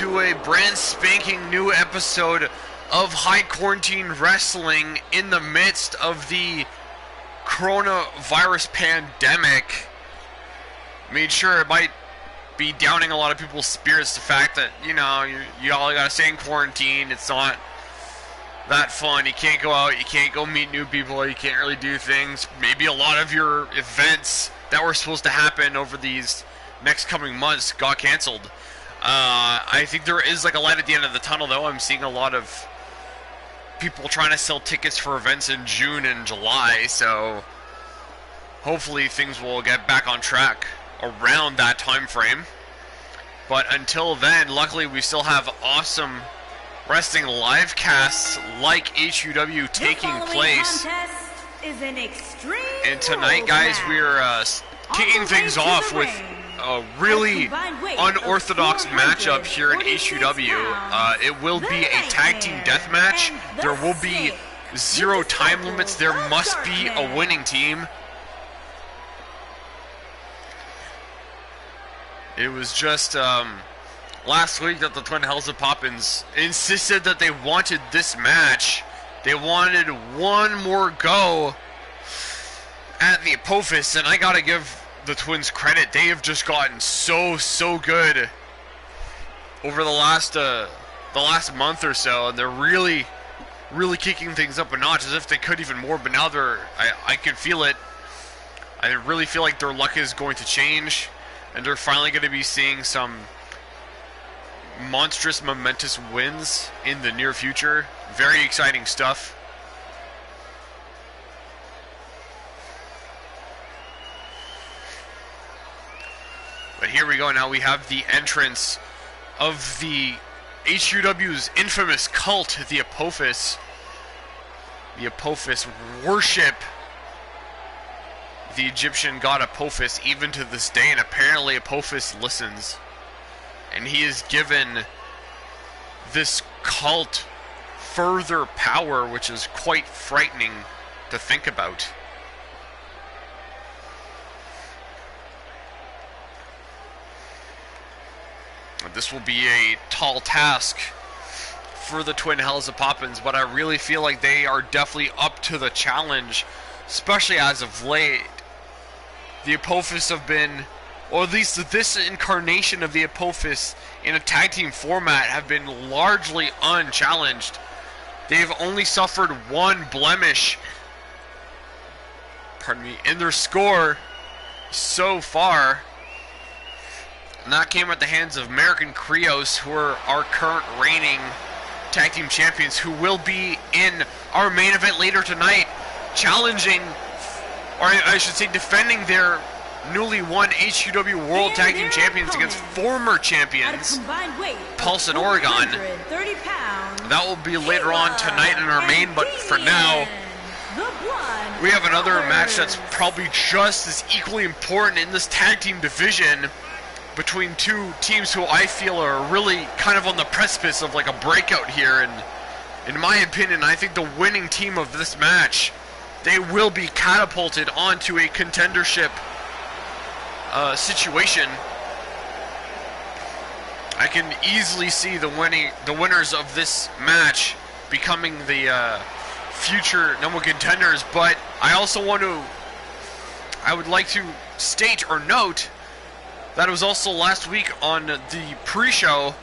to a brand spanking new episode of High Quarantine Wrestling in the midst of the coronavirus pandemic. I mean, sure, it might be downing a lot of people's spirits, the fact that, you know, you all gotta stay in quarantine. It's not that fun. You can't go out, you can't go meet new people, you can't really do things. Maybe a lot of your events that were supposed to happen over these next coming months got canceled. I think there is like a light at the end of the tunnel, though. I'm seeing a lot of people trying to sell tickets for events in June and July, so hopefully things will get back on track around that time frame. But until then, luckily we still have awesome wrestling live casts like HQW taking place. And tonight, guys, we're kicking things off with a really unorthodox matchup here in HQW. It will be a tag team death match. There will be 0 time limits. There must be a winning team. It was just last week that the Twin Hellzapoppins insisted that they wanted this match. They wanted one more go at the Apophis, and I gotta give the Twins credit. They have just gotten so good over the last month or so, and they're really kicking things up a notch, as if they could even more. But now I can feel it. I really feel like their luck is going to change, and they're finally going to be seeing some monstrous, momentous wins in the near future. Very exciting stuff. But here we go. Now we have the entrance of the HQW's infamous cult, the Apophis. The Apophis worship the Egyptian god Apophis even to this day, and apparently Apophis listens. And he is given this cult further power, which is quite frightening to think about. This will be a tall task for the Twin Hellzapoppins, but I really feel like they are definitely up to the challenge, especially as of late. The Apophis have been, or at least this incarnation of the Apophis in a tag team format, have been largely unchallenged. They've only suffered one blemish, in their score so far. And that came at the hands of Marek and Krios, who are our current reigning tag team champions, who will be in our main event later tonight, challenging, or I should say defending their newly won HQW World Tag Team Champions against former champions, PULSE and Oragon. That will be later on tonight in our main, but for now, we have another match that's probably just as equally important in this tag team division, between two teams who I feel are really kind of on the precipice of like a breakout here. And in my opinion, I think the winning team of this match, they will be catapulted onto a contendership situation. I can easily see the winners of this match becoming the future number one contenders. But I would like to state or note that it was also last week on the pre-show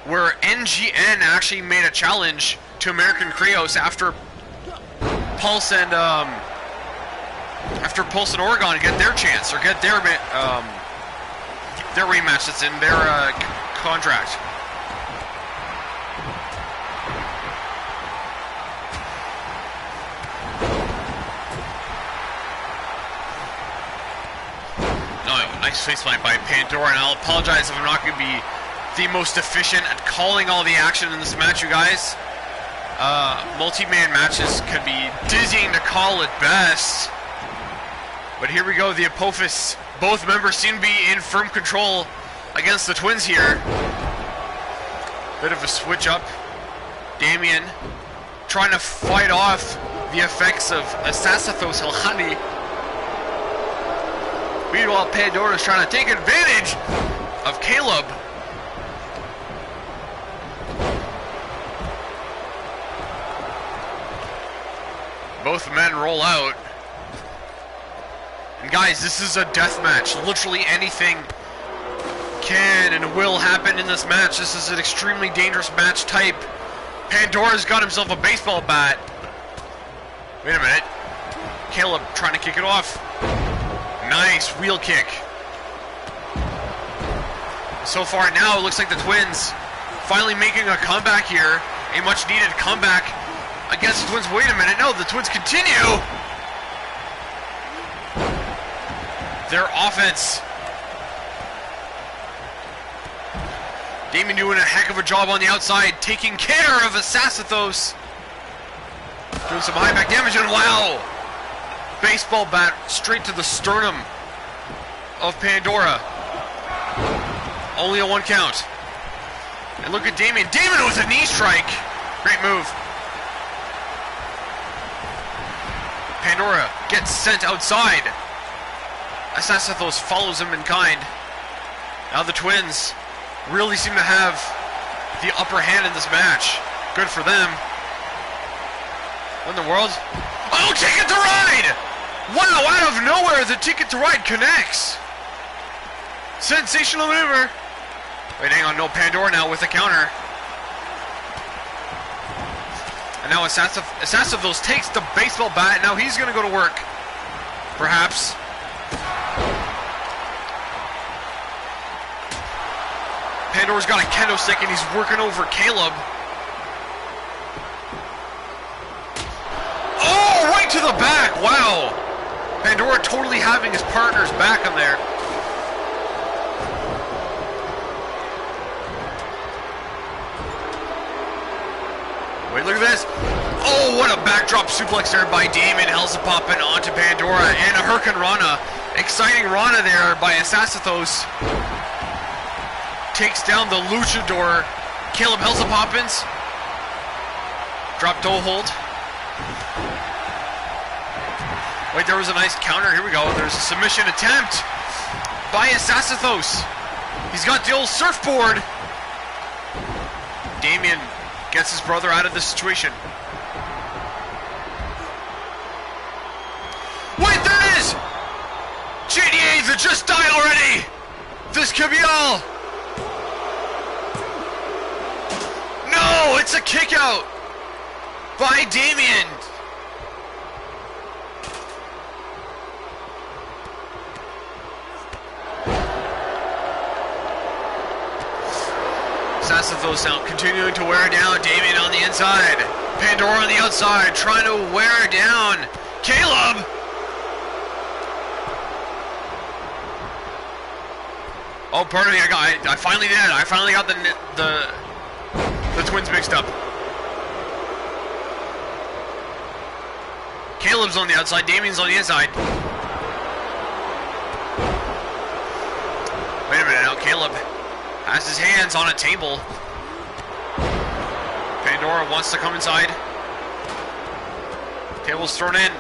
where NGN actually made a challenge to American Krios after PULSE and Oragon get their chance, or get their rematch that's in their contract. Nice face plant by Pandora, and I'll apologize if I'm not going to be the most efficient at calling all the action in this match, you guys. Multi-man matches can be dizzying to call at best. But here we go, the Apophis. Both members seem to be in firm control against the Twins here. Bit of a switch up. Damien trying to fight off the effects of Asasathos Helhani. Meanwhile, Pandora's trying to take advantage of Caleb. Both men roll out. And guys, this is a death match. Literally anything can and will happen in this match. This is an extremely dangerous match type. Pandora's got himself a baseball bat. Wait a minute. Caleb trying to kick it off. Nice wheel kick. So far now, it looks like the Twins finally making a comeback here. A much needed comeback against the Twins. Wait a minute. No, the Twins continue their offense. Damien doing a heck of a job on the outside, taking care of Asasathos. Doing some high back damage, and wow! Baseball bat straight to the sternum of Pandora. Only a 1 count. And look at Damien. Damien with a knee strike. Great move. Pandora gets sent outside. Asasathos follows him in kind. Now the Twins really seem to have the upper hand in this match. Good for them. What in the world? Oh, Ticket to Ride! Wow, out of nowhere, the Ticket to Ride connects. Sensational maneuver. Wait, hang on, no, Pandora now with a counter. And now Asasathos takes the baseball bat. Now he's going to go to work. Perhaps. Pandora's got a kendo stick and he's working over Caleb. Oh, right to the back. Wow. Pandora totally having his partner's back on there. Wait, look at this. Oh, what a backdrop suplex there by Twin Hellzapoppins onto Pandora. And a Hurricane Rana. Exciting Rana there by Asasathos. Takes down the luchador, Caleb Hellzapoppins. Drop toe hold. Wait, there was a nice counter. Here we go. There's a submission attempt by Asasathos. He's got the old surfboard. Damien gets his brother out of this situation. Wait, there it is! JDA, that just died already! This could be all! No, it's a kick out by Damien. Asasathos now continuing to wear down Damien on the inside. Pandora on the outside trying to wear down Caleb. Oh, pardon me, I finally did. I finally got the Twins mixed up. Caleb's on the outside, Damien's on the inside. Wait a minute now, Caleb has his hands on a table. Pandora wants to come inside. Table's thrown in.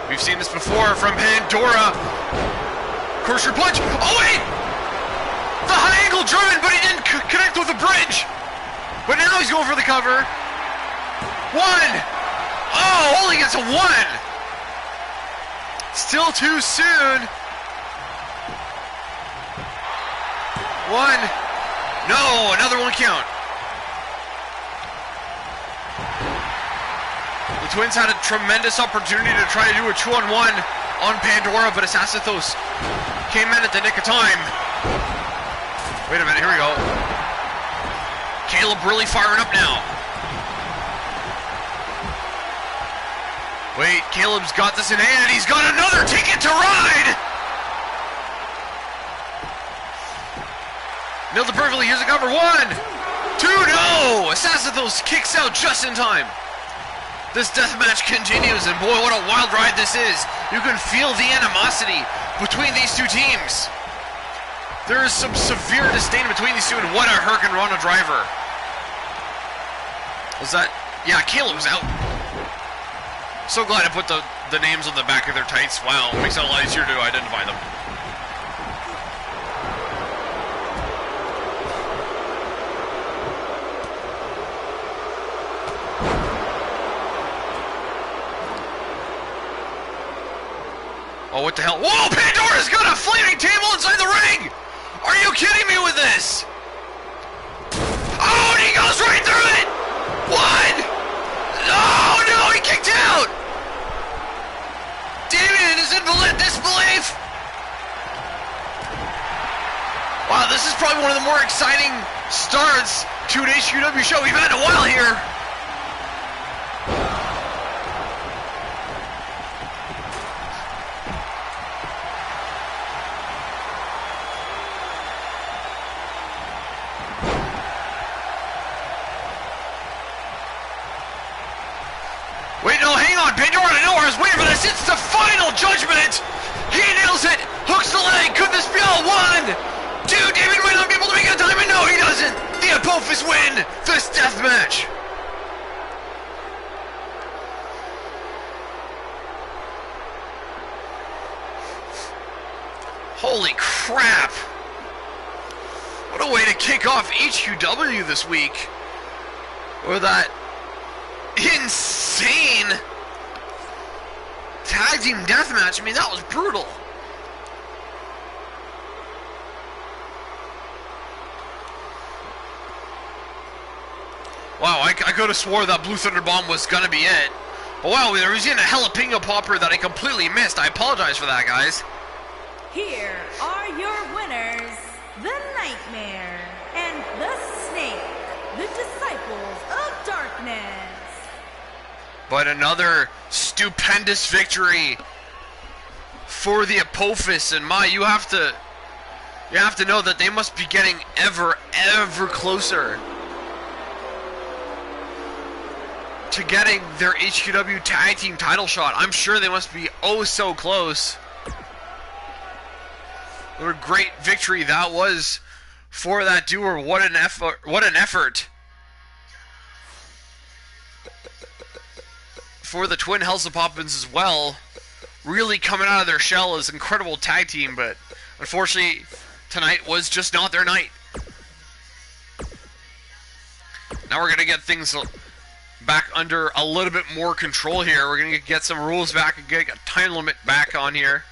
We've seen this before from Pandora. Corkscrew punch. Oh wait! The high angle German, but he didn't connect with the bridge. But now he's going for the cover. 1. Oh, only gets a 1. Still too soon. 1. No, another 1 count. The Twins had a tremendous opportunity to try to do a 2-on-1 on Pandora, but Asasathos came in at the nick of time. Wait a minute, here we go. Caleb really firing up now. Wait, Caleb's got this in hand. He's got another Ticket to Ride. Nailed it perfectly. Here's the cover. 1, 2, no! Asasathos kicks out just in time. This death match continues, and boy, what a wild ride this is. You can feel the animosity between these two teams. There is some severe disdain between these two, and what a Hurricane Rana driver. Was that? Yeah, Caleb was out. So glad I put the names on the back of their tights. Wow, makes it a lot easier to identify them. Oh, what the hell? Whoa, Pandora's got a flaming table inside the ring! Are you kidding me with this? Oh, and he goes right through it! What? Oh, no, he kicked out! Damien is in disbelief! Wow, this is probably one of the more exciting starts to an HQW show we've had in a while here. Wait, no, hang on, Pandora, I know I was waiting for this. It's the final judgment. He nails it, hooks the leg. Could this be all one? Dude, David might not be able to make it a diamond. No, he doesn't. The Apophis win this death match. Holy crap. What a way to kick off HQW this week. With that insane tag team death match. I mean, that was brutal. Wow, I could have swore that Blue Thunder Bomb was gonna be it. But wow, there was even a jalapeno popper that I completely missed. I apologize for that, guys. Here are your winners, the Nightmare and the Snake, the Disciples of Darkness. But another stupendous victory for the Apophis, and you have to know that they must be getting ever closer to getting their HQW tag team title shot. I'm sure they must be oh so close. What a great victory that was for that duo. What an effort for the Twin Hellzapoppins as well. Really coming out of their shell as an incredible tag team, but unfortunately tonight was just not their night. Now we're gonna get things back under a little bit more control here. We're gonna get some rules back and get a time limit back on here.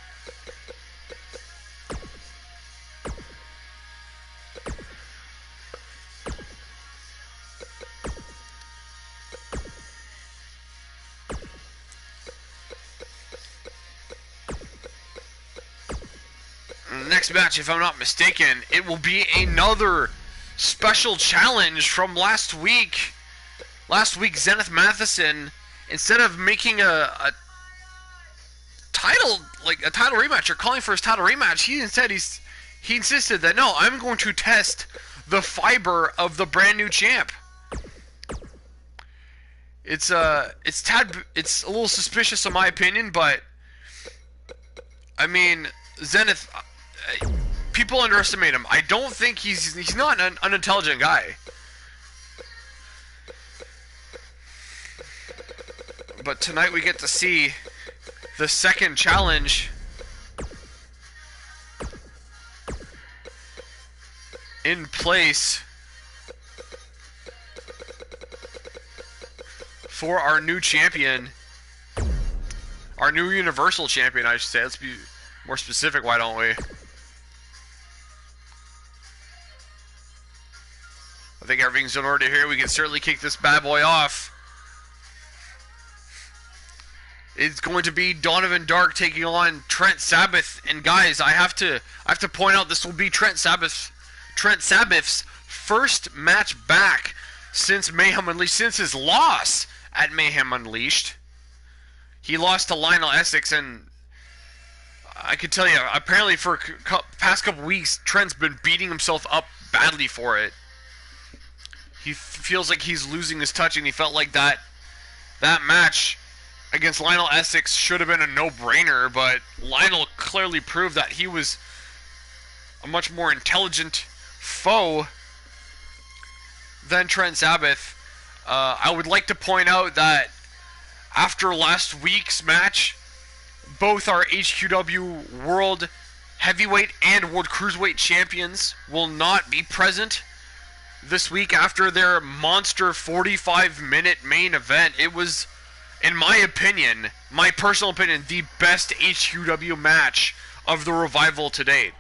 Next match, if I'm not mistaken, it will be another special challenge from last week. Last week, Zenith Matheson, instead of making a title rematch or calling for his title rematch, he insisted that no, I'm going to test the fiber of the brand new champ. It's a little suspicious in my opinion, but I mean, Zenith, people underestimate him. I don't think he's not an unintelligent guy. But tonight we get to see the second challenge in place for our new champion, our new Universal Champion, I should say. Let's be more specific, why don't we? I think everything's in order here. We can certainly kick this bad boy off. It's going to be Donovan Dark taking on Trent Sabbath, and guys, I have to point out this will be Trent Sabbath's first match back since Mayhem Unleashed, since his loss at Mayhem Unleashed. He lost to Lionel Essex, and I can tell you, apparently for past couple weeks, Trent's been beating himself up badly for it. He feels like he's losing his touch, and he felt like that match against Lionel Essex should have been a no-brainer, but Lionel clearly proved that he was a much more intelligent foe than Trent Sabbath. I would like to point out that after last week's match, both our HQW World Heavyweight and World Cruiserweight Champions will not be present this week after their monster 45-minute main event. It was in my opinion, my personal opinion, the best HQW match of the Revival to date.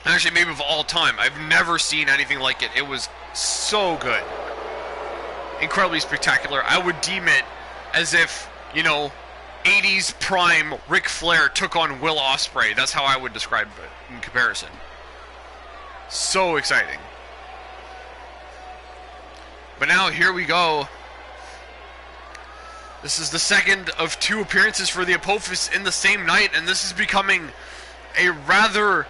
Actually, maybe of all time. I've never seen anything like it. It was so good. Incredibly spectacular. I would deem it as if, you know, 80s prime Ric Flair took on Will Ospreay. That's how I would describe it in comparison. So exciting. But now, here we go. This is the second of 2 appearances for the Apophis in the same night, and this is becoming a rather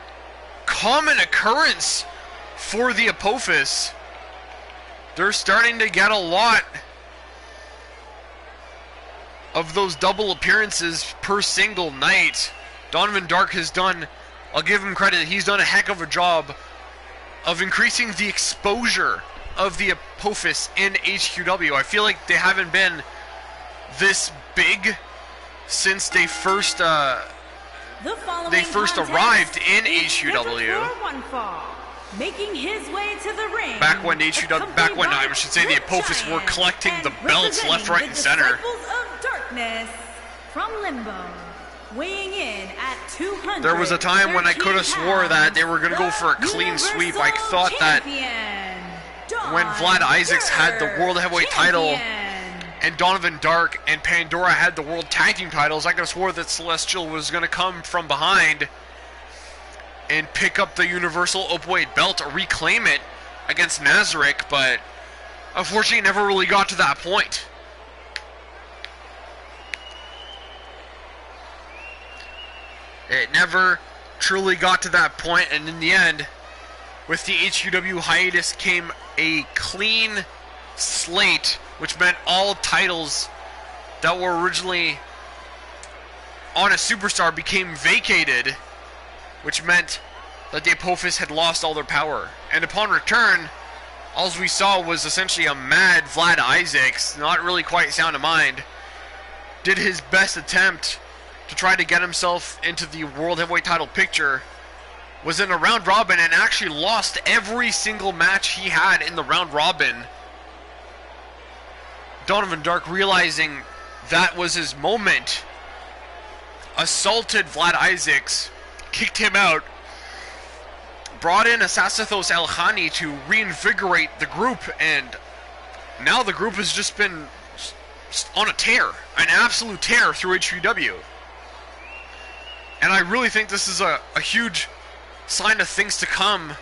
common occurrence for the Apophis. They're starting to get a lot of those double appearances per single night. Donovan Dark has done, I'll give him credit, he's done a heck of a job of increasing the exposure of the Apophis in HQW. I feel like they haven't been this big since they first arrived in HQW. Making his way to the ring. Back when I should say the Apophis were collecting the belts left, right, and center. Disciples of Darkness from Limbo, weighing in at 200. There was a time when I could have swore that they were going to go for a clean sweep. I thought that when Vlad Isaacs had the World Heavyweight title and Donovan Dark and Pandora had the World Tag Team titles, I could have swore that Celestial was going to come from behind and pick up the Universal Openweight belt or reclaim it against Nazarick, but unfortunately it never really got to that point. It never truly got to that point, and in the end, with the HQW hiatus came a clean slate, which meant all titles that were originally on a superstar became vacated, which meant that the Apophis had lost all their power. And upon return, all we saw was essentially a mad Vlad Isaacs, not really quite sound of mind, did his best attempt to try to get himself into the World Heavyweight title picture, was in a round robin and actually lost every single match he had in the round robin. Donovan Dark, realizing that was his moment, assaulted Vlad Isaacs, kicked him out, brought in Asasathos Al-Khani to reinvigorate the group, and now the group has just been on a tear, an absolute tear through HQW. And I really think this is a huge sign of things to come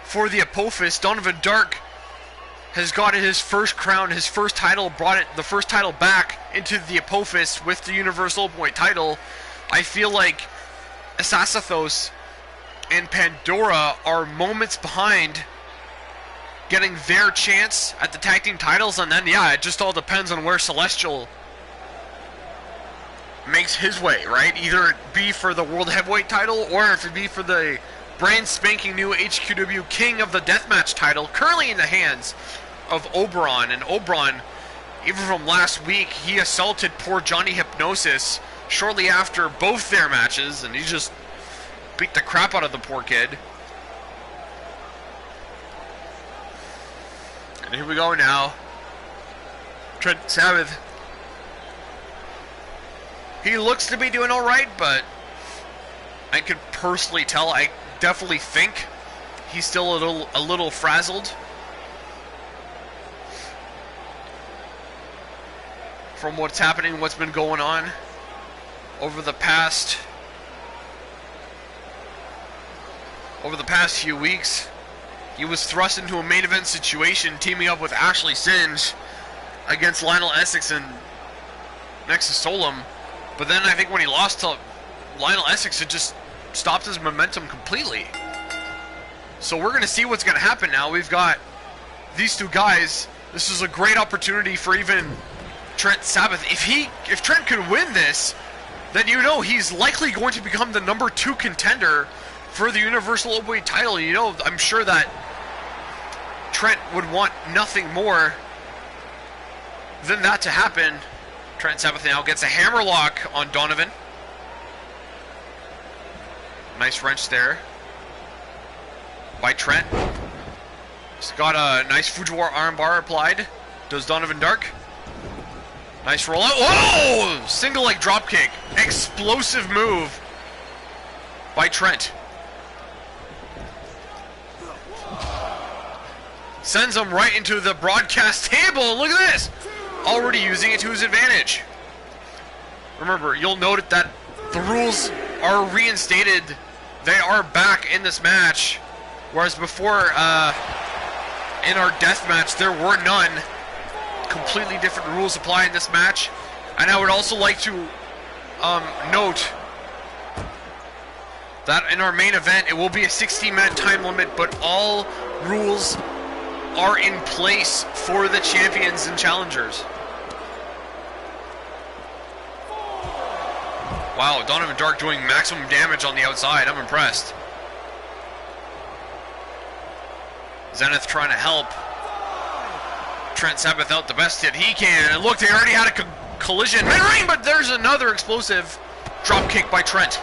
for the Apophis. Donovan Dark has gotten his first crown, his first title, brought the first title back into the Apophis with the Universal Openweight title. I feel like Asasathos and Pandora are moments behind getting their chance at the tag team titles, and then yeah, it just all depends on where Celestial makes his way, right? Either it be for the World Heavyweight title, or if it be for the brand spanking new HQW King of the Deathmatch title, currently in the hands of Oberon. And Oberon, even from last week, he assaulted poor Johnny Hypnosis shortly after both their matches, and he just beat the crap out of the poor kid. And here we go now. Trent Sabbath. He looks to be doing alright, but I could personally tell, I definitely think he's still a little frazzled from what's happening, what's been going on over the past few weeks. He was thrust into a main event situation, teaming up with Ashley Singe against Lionel Essex and Nexus Solum. But then I think when he lost to Lionel Essex, it just stopped his momentum completely. So we're going to see what's going to happen now. We've got these two guys. This is a great opportunity for even Trent Sabbath. If Trent could win this, then you know he's likely going to become the number 2 contender for the Universal Openweight title. You know, I'm sure that Trent would want nothing more than that to happen. Trent Sabbath now gets a hammerlock on Donovan. Nice wrench there by Trent. He's got a nice Fujiwara armbar applied. Does Donovan Dark. Nice roll out. Whoa! Single leg drop kick. Explosive move by Trent. Sends him right into the broadcast table. Look at this. Already using it to his advantage. Remember, you'll note that the rules are reinstated. They are back in this match. Whereas before, in our death match, there were none. Completely different rules apply in this match. And I would also like to note that in our main event, it will be a 60-minute time limit, but all rules are in place for the champions and challengers. Wow, Donovan Dark doing maximum damage on the outside. I'm impressed. Zenith trying to help Trent Sabbath out the best hit he can. And look, they already had a collision. Mid-ring, but there's another explosive drop kick by Trent.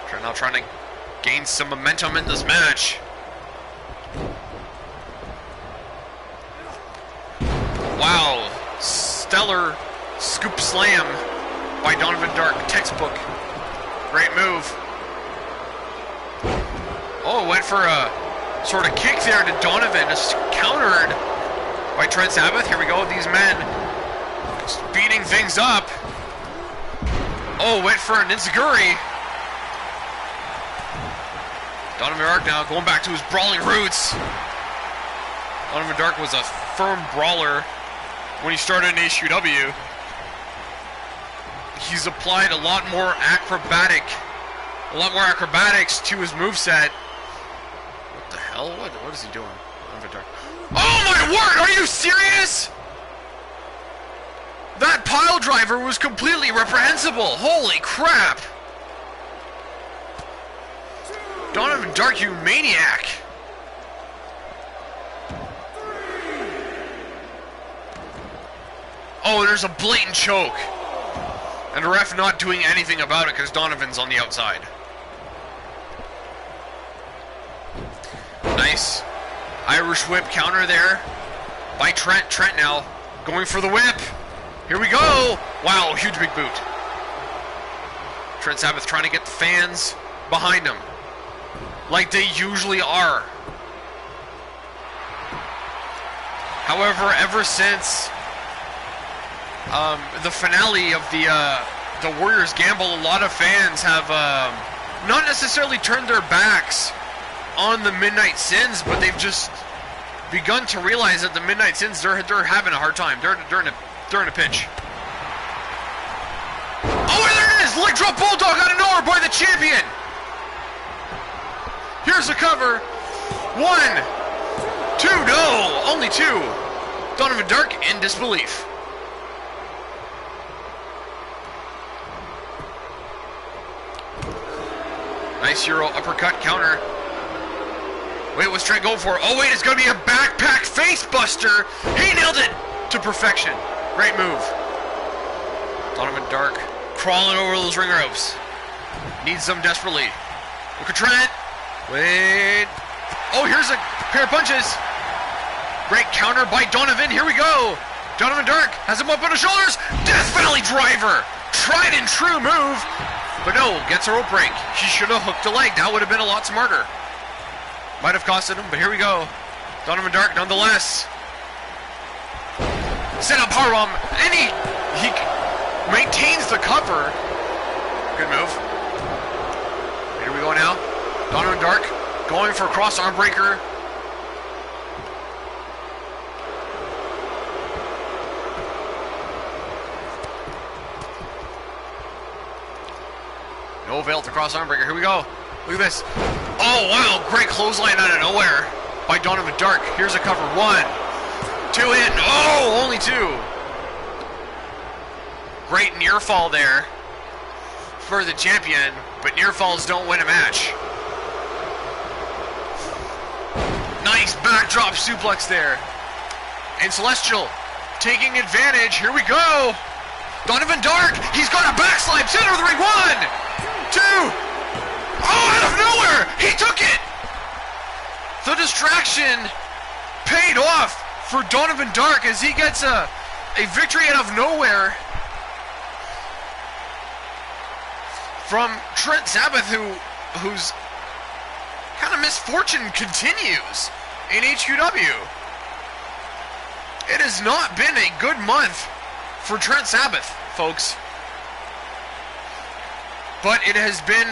Trent now trying to gain some momentum in this match. Wow, stellar scoop slam by Donovan Dark. Textbook. Great move. Oh, went for a sort of kick there to Donovan. It's countered by Trent Sabbath. Here we go. These men speeding things up. Oh, went for an enziguri. Donovan Dark now going back to his brawling roots. Donovan Dark was a firm brawler when he started in HQW. He's applied a lot more acrobatics to his moveset. What the hell? What is he doing? Donovan Dark. Oh my word! Are you serious? That pile driver was completely reprehensible. Holy crap! Donovan Dark, you maniac! Oh, there's a blatant choke. And the ref not doing anything about it because Donovan's on the outside. Nice Irish whip counter there by Trent. Trent now going for the whip. Here we go. Wow, huge big boot. Trent Sabbath trying to get the fans behind him like they usually are. However, ever since the finale of the Warriors Gamble, a lot of fans have not necessarily turned their backs on the Midnight Sins, but they've just begun to realize that the Midnight Sins, they're having a hard time. They're in a pinch. Oh, there it is! Leg drop bulldog out of nowhere by the champion. Here's the cover. 1, 2, no, only 2. Donovan Dark in disbelief. Nice Euro uppercut counter. Wait, what's Trent going for? Oh wait, it's gonna be a backpack face buster. He nailed it to perfection. Great move. Donovan Dark crawling over those ring ropes. Needs them desperately. Look at Trent. Wait. Oh, here's a pair of punches. Great counter by Donovan. Here we go. Donovan Dark has him up on his shoulders. Death Valley driver. Tried and true move. But no, gets a rope break. He should have hooked a leg. That would have been a lot smarter. Might have costed him, but here we go. Donovan Dark, nonetheless. Set up powerbomb, and he maintains the cover. Good move. Here we go now. Donovan Dark going for a cross arm breaker. No avail to cross arm breaker. Here we go. Look at this. Oh, wow. Great clothesline out of nowhere by Donovan Dark. Here's a cover. 1, 2 in. Oh, only 2. Great near fall there for the champion, but near falls don't win a match. Nice backdrop suplex there. And Celestial taking advantage. Here we go. Donovan Dark. He's got a backslide. Center of the ring. 1, 2. Oh, out of nowhere! He took it! The distraction paid off for Donovan Dark as he gets a victory out of nowhere from Trent Sabbath, whose kind of misfortune continues in HQW. It has not been a good month for Trent Sabbath, folks. But it has been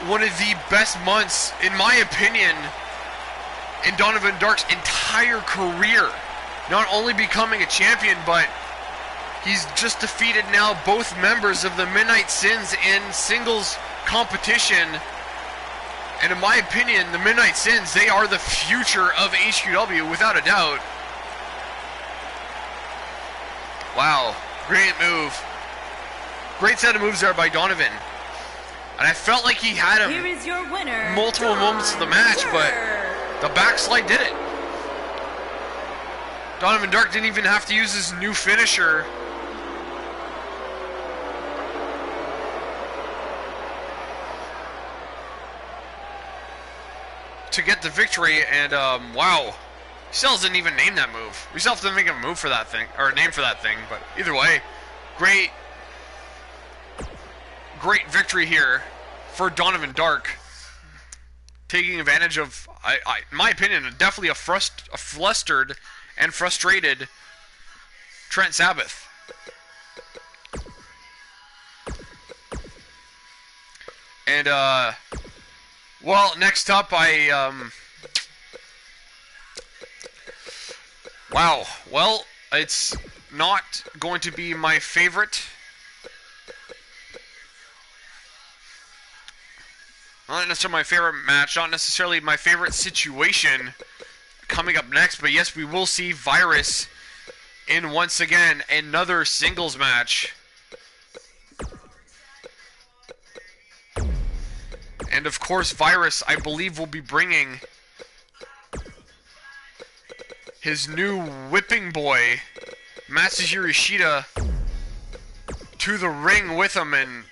one of the best months, in my opinion, in Donovan Dark's entire career. Not only becoming a champion, but he's just defeated now both members of the Midnight Sins in singles competition. And in my opinion, the Midnight Sins, they are the future of HQW, without a doubt. Wow, great move. Great set of moves there by Donovan. And I felt like he had him Here is your winner, multiple moments of the match, but the backslide did it. Donovan Dark didn't even have to use his new finisher. To get the victory, and wow. He still doesn't even name that move. We still have to make a move for that thing, or a name for that thing, but either way, great victory here for Donovan Dark, taking advantage of, in my opinion, definitely a flustered and frustrated Trent Sabbath. And well, next up, wow. Well, it's not going to be my favorite. Not necessarily my favorite match, not necessarily my favorite situation coming up next, but yes, we will see Virus in, once again, another singles match. And of course, Virus, I believe, will be bringing his new whipping boy, Matsuhiro Ishida, to the ring with him. And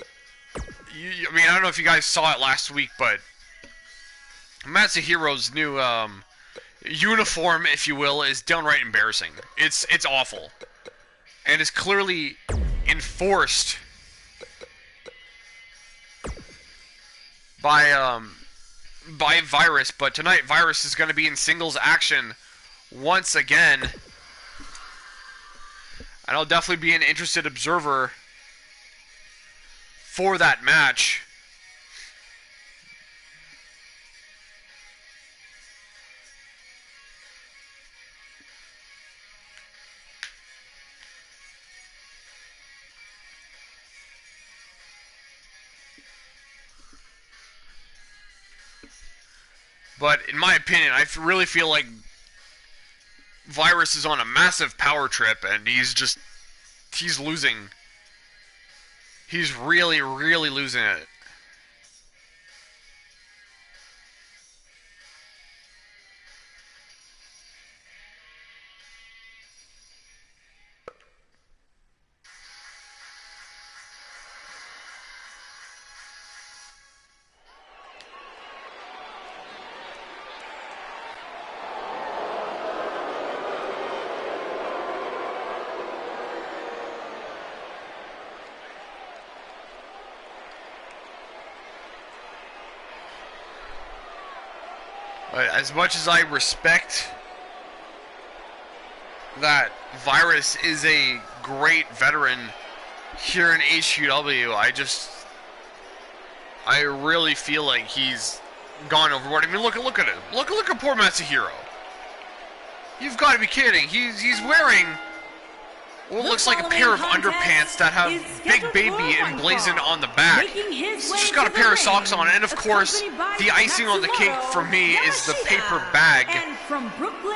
I mean, I don't know if you guys saw it last week, but Matsuhiro's new uniform, if you will, is downright embarrassing. It's awful, and is clearly enforced by Virus. But tonight, Virus is going to be in singles action once again, and I'll definitely be an interested observer for that match. But in my opinion, I really feel like Virus is on a massive power trip, and he's losing. He's really, really losing it. But as much as I respect that Virus is a great veteran here in HQW, I really feel like he's gone overboard. I mean, look at him. Look at poor Matsuhiro. You've got to be kidding. He's wearing what looks like a pair of underpants that have Big Baby emblazoned on the back. He's just got a pair of socks on, and of course, the icing on the cake for me is the paper bag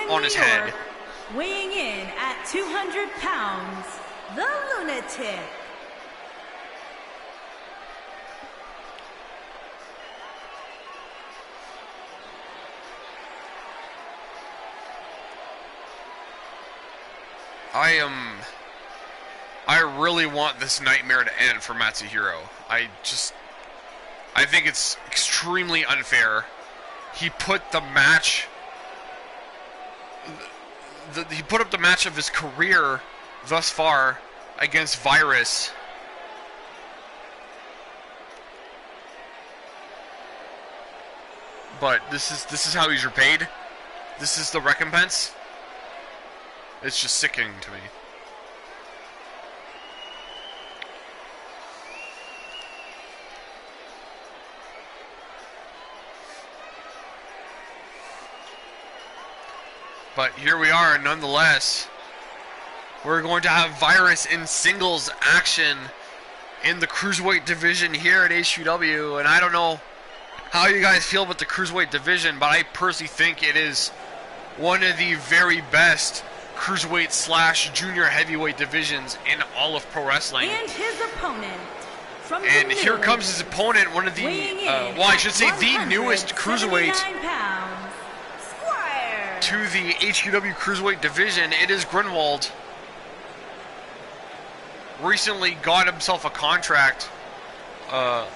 on his head. Weighing in at 200 pounds, the Lunatic. I really want this nightmare to end for Matsuhiro. I think it's extremely unfair. He put the match he put up the match of his career thus far against Virus. But this is how he's repaid. This is the recompense. It's just sickening to me. But here we are, nonetheless. We're going to have Virus in singles action in the Cruiserweight division here at HQW. And I don't know how you guys feel about the Cruiserweight division, but I personally think it is one of the very best Cruiserweight / junior heavyweight divisions in all of pro wrestling. And his opponent. And here comes his opponent, one of the, well, I should say the newest Cruiserweight to the HQW Cruiserweight division. It is Grunwald. Recently got himself a contract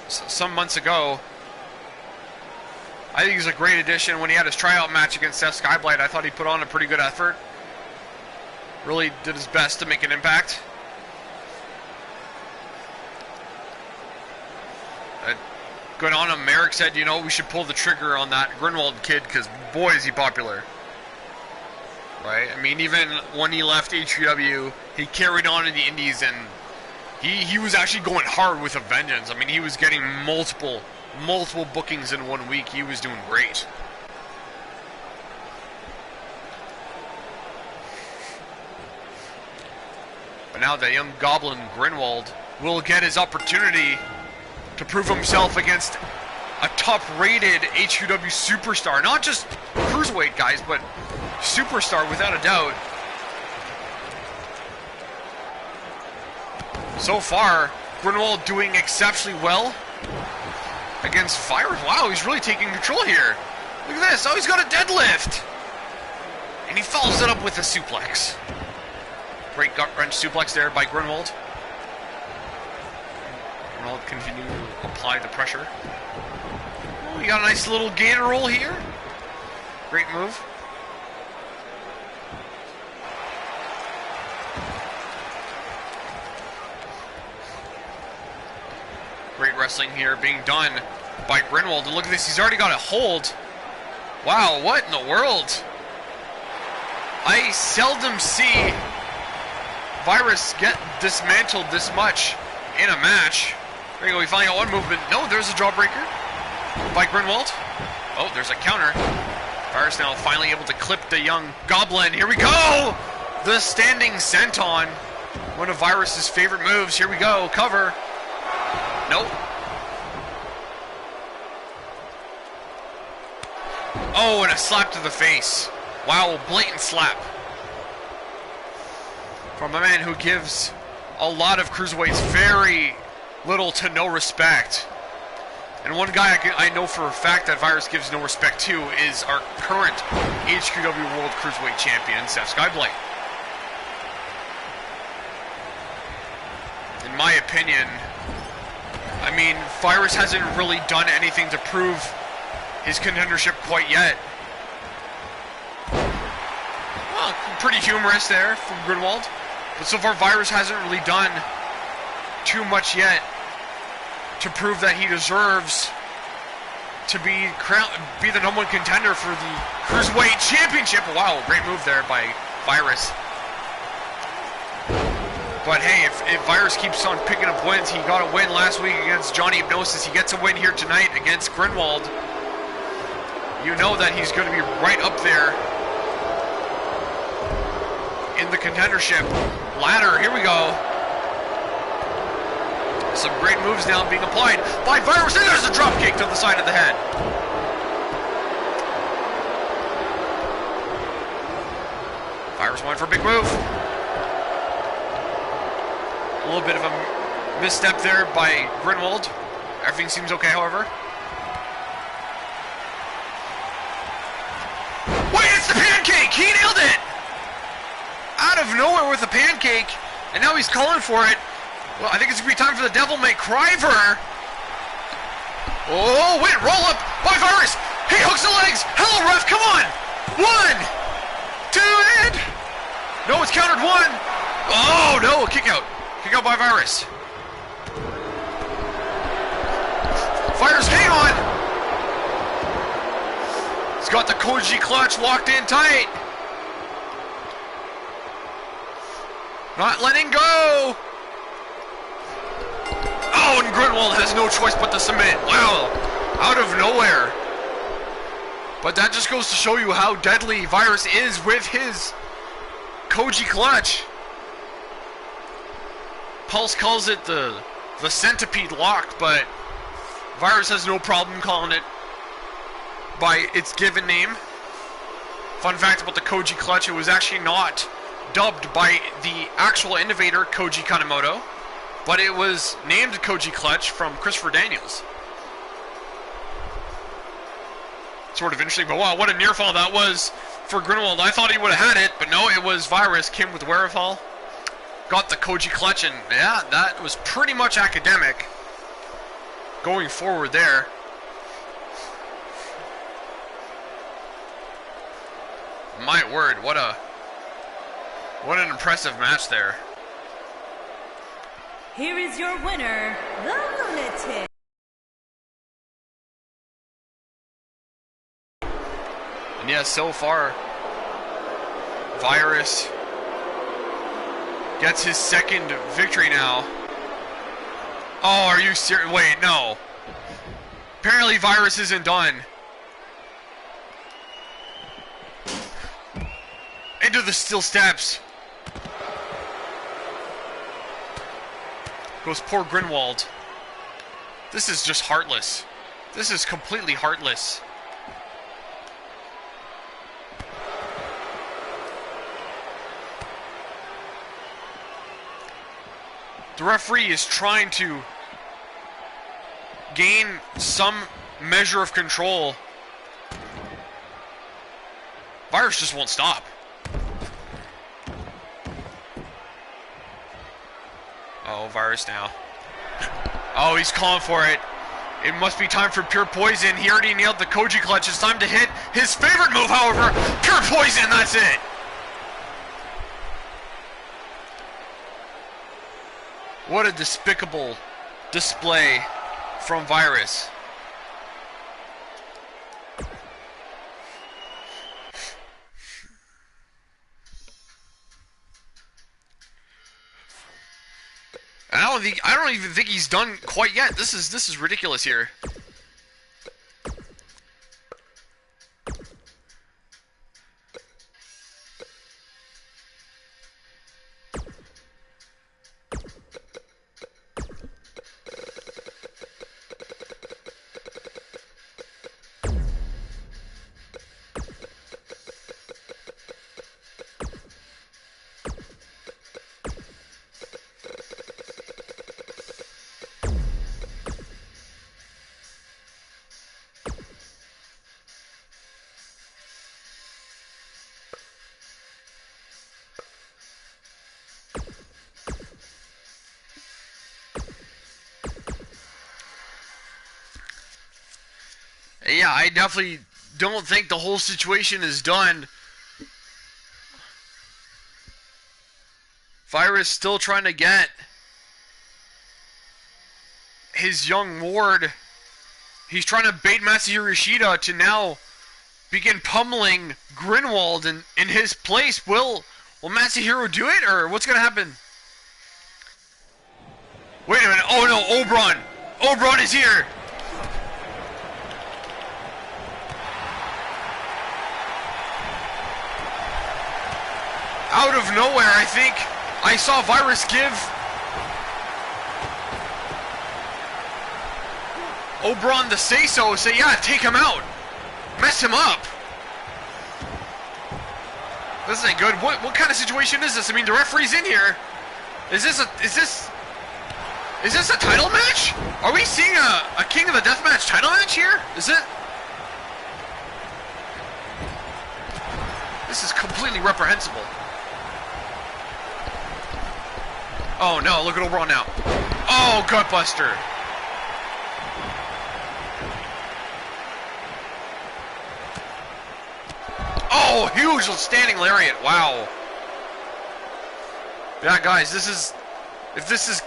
some months ago. I think he's a great addition. When he had his tryout match against Seth Skyblight, I thought he put on a pretty good effort. Really did his best to make an impact. Good on him. Marek said, you know, we should pull the trigger on that Grunwald kid because, boy, is he popular. Right? I mean, even when he left HQW, he carried on in the Indies, and he was actually going hard with a vengeance. I mean, he was getting multiple bookings in 1 week. He was doing great. But now the young Goblin Grunwald will get his opportunity to prove himself against a top-rated HQW superstar. Not just Cruiserweight guys, but superstar without a doubt. So far, Grunwald doing exceptionally well against Virus. Wow, he's really taking control here. Look at this. Oh, he's got a deadlift. And he follows it up with a suplex. Great gut wrench suplex there by Grunwald. Grunwald continue to apply the pressure. Oh, he got a nice little gator roll here. Great move. Great wrestling here being done by Grunwald. And look at this, he's already got a hold. Wow, what in the world? I seldom see Virus get dismantled this much in a match. There you go, we finally got one movement. No, there's a jawbreaker by Grunwald. Oh, there's a counter. Virus now finally able to clip the young Goblin. Here we go! The standing senton. One of Virus's favorite moves. Here we go, cover. Nope. Oh, and a slap to the face. Wow, blatant slap. From a man who gives a lot of cruiserweights very little to no respect. And one guy I know for a fact that Virus gives no respect to is our current HQW World Cruiserweight Champion, Seth Skyblight. In my opinion, I mean, Virus hasn't really done anything to prove his contendership quite yet. Well, pretty humorous there from Grunwald. But so far, Virus hasn't really done too much yet to prove that he deserves to be the number one contender for the Cruiserweight Championship. Wow, great move there by Virus. But hey, if Virus keeps on picking up wins, he got a win last week against Johnny Hypnosis. He gets a win here tonight against Grunwald. You know that he's going to be right up there in the contendership ladder. Here we go. Some great moves now being applied by Virus, and there's a drop kick to the side of the head. Virus went for a big move. A little bit of a misstep there by Grunwald. Everything seems okay, however. Wait, it's the pancake! He nailed it! Out of nowhere with a pancake, and now he's calling for it. Well, I think it's going to be time for the Devil May Cry for her. Oh, wait, roll up by Virus. He hooks the legs. Hello, ref, come on. 1, 2, and No, it's countered one. Oh, no, kick out. Kick out by Virus. Virus, hang on. He's got the Koji clutch locked in tight. Not letting go. Oh, and Grinwald has no choice but to submit. Wow, out of nowhere. But that just goes to show you how deadly Virus is with his Koji clutch. Pulse calls it the centipede lock, but Virus has no problem calling it by its given name. Fun fact about the Koji clutch, it was actually not dubbed by the actual innovator Koji Kanemoto, but it was named Koji clutch from Christopher Daniels. Sort of interesting, but wow, what a near fall that was for Grinwald. I thought he would have had it, but no, it was Virus, came with wherewithal, got the Koji clutch, and yeah, that was pretty much academic going forward there. My word, what an impressive match there. Here is your winner, the Lunatic. And yeah, so far, Virus gets his second victory now. Oh, are you serious? Wait, no. Apparently Virus isn't done. Into the steel steps. Goes poor Grinwald. This is just heartless. This is completely heartless. The referee is trying to gain some measure of control. Virus just won't stop. Oh, Virus now. Oh, he's calling for it. It must be time for Pure Poison. He already nailed the Koji clutch. It's time to hit his favorite move, however. Pure Poison, that's it. What a despicable display from Virus. I don't even think he's done quite yet. This is ridiculous here. Yeah, I definitely don't think the whole situation is done. Virus still trying to get his young ward. He's trying to bait Masahiro Yoshida to now begin pummeling Grinwald in his place. Will Masahiro do it, or what's going to happen? Wait a minute. Oh no, Oberon. Oberon is here. Out of nowhere, I think I saw Virus give Oberon the say-so, say, yeah, take him out. Mess him up. This ain't good. What kind of situation is this? I mean, the referee's in here. Is this a title match? Are we seeing a King of the Deathmatch title match here? Is it? This is completely reprehensible. Oh no, look at Oberon now. Oh, Gutbuster. Oh, huge standing lariat. Wow. Yeah, guys, this is... If this is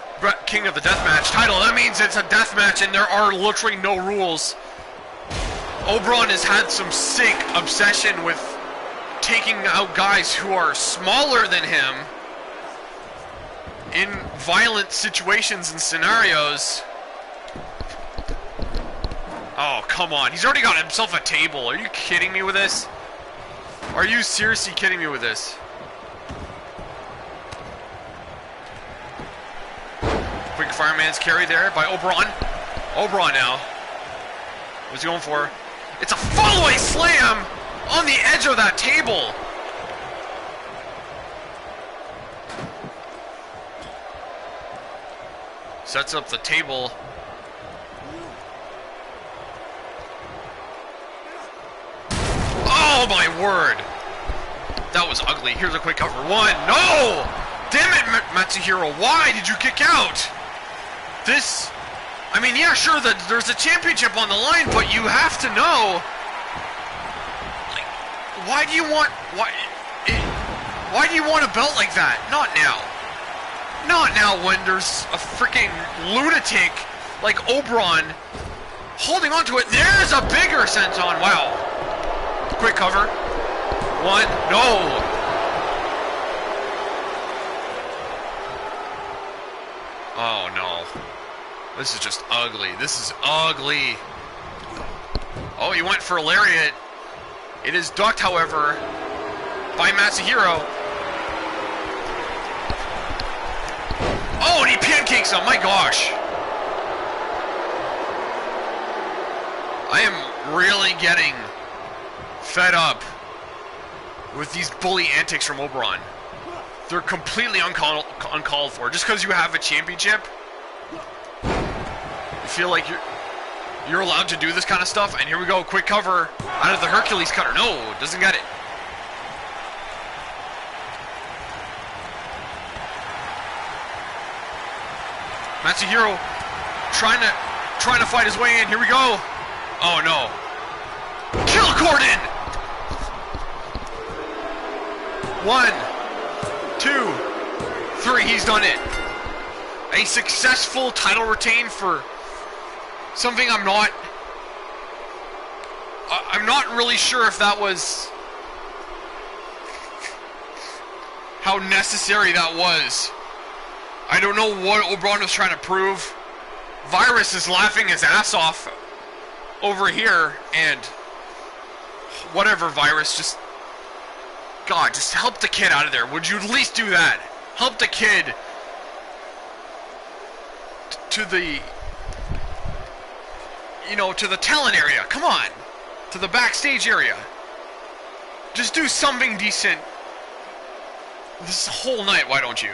King of the Deathmatch title, that means it's a deathmatch and there are literally no rules. Oberon has had some sick obsession with taking out guys who are smaller than him in violent situations and scenarios. Oh, come on. He's already got himself a table. Are you kidding me with this? Are you seriously kidding me with this? Quick fireman's carry there by Oberon. Oberon now. What's he going for? It's a fall-away slam on the edge of that table. Sets up the table. Oh my word! That was ugly. Here's a quick cover. One. No! Damn it, Matsuhiro. Why did you kick out? This... I mean, yeah, sure, there's a championship on the line, but you have to know... Like, why do you want... Why do you want a belt like that? Not now. Not now when there's a freaking lunatic like Oberon holding on to it. There's a bigger senton. Wow. Quick cover. One. No. Oh, no. This is just ugly. This is ugly. Oh, he went for a lariat. It is ducked, however, by Matsuhiro. Oh, and he pancakes him. My gosh. I am really getting fed up with these bully antics from Oberon. They're completely uncalled for. Just because you have a championship, you feel like you're allowed to do this kind of stuff. And here we go, quick cover out of the Hercules cutter. No, doesn't get it. Matsuhiro trying to fight his way in. Here we go. Oh no. Kill Gordon. 1, 2, 3. He's done it. A successful title retain for something I'm not really sure if that was how necessary that was. I don't know what Oberon was trying to prove. Virus is laughing his ass off over here, and whatever, Virus, just... God, just help the kid out of there. Would you at least do that? Help the kid to the... You know, to the talent area. Come on. To the backstage area. Just do something decent this whole night, why don't you?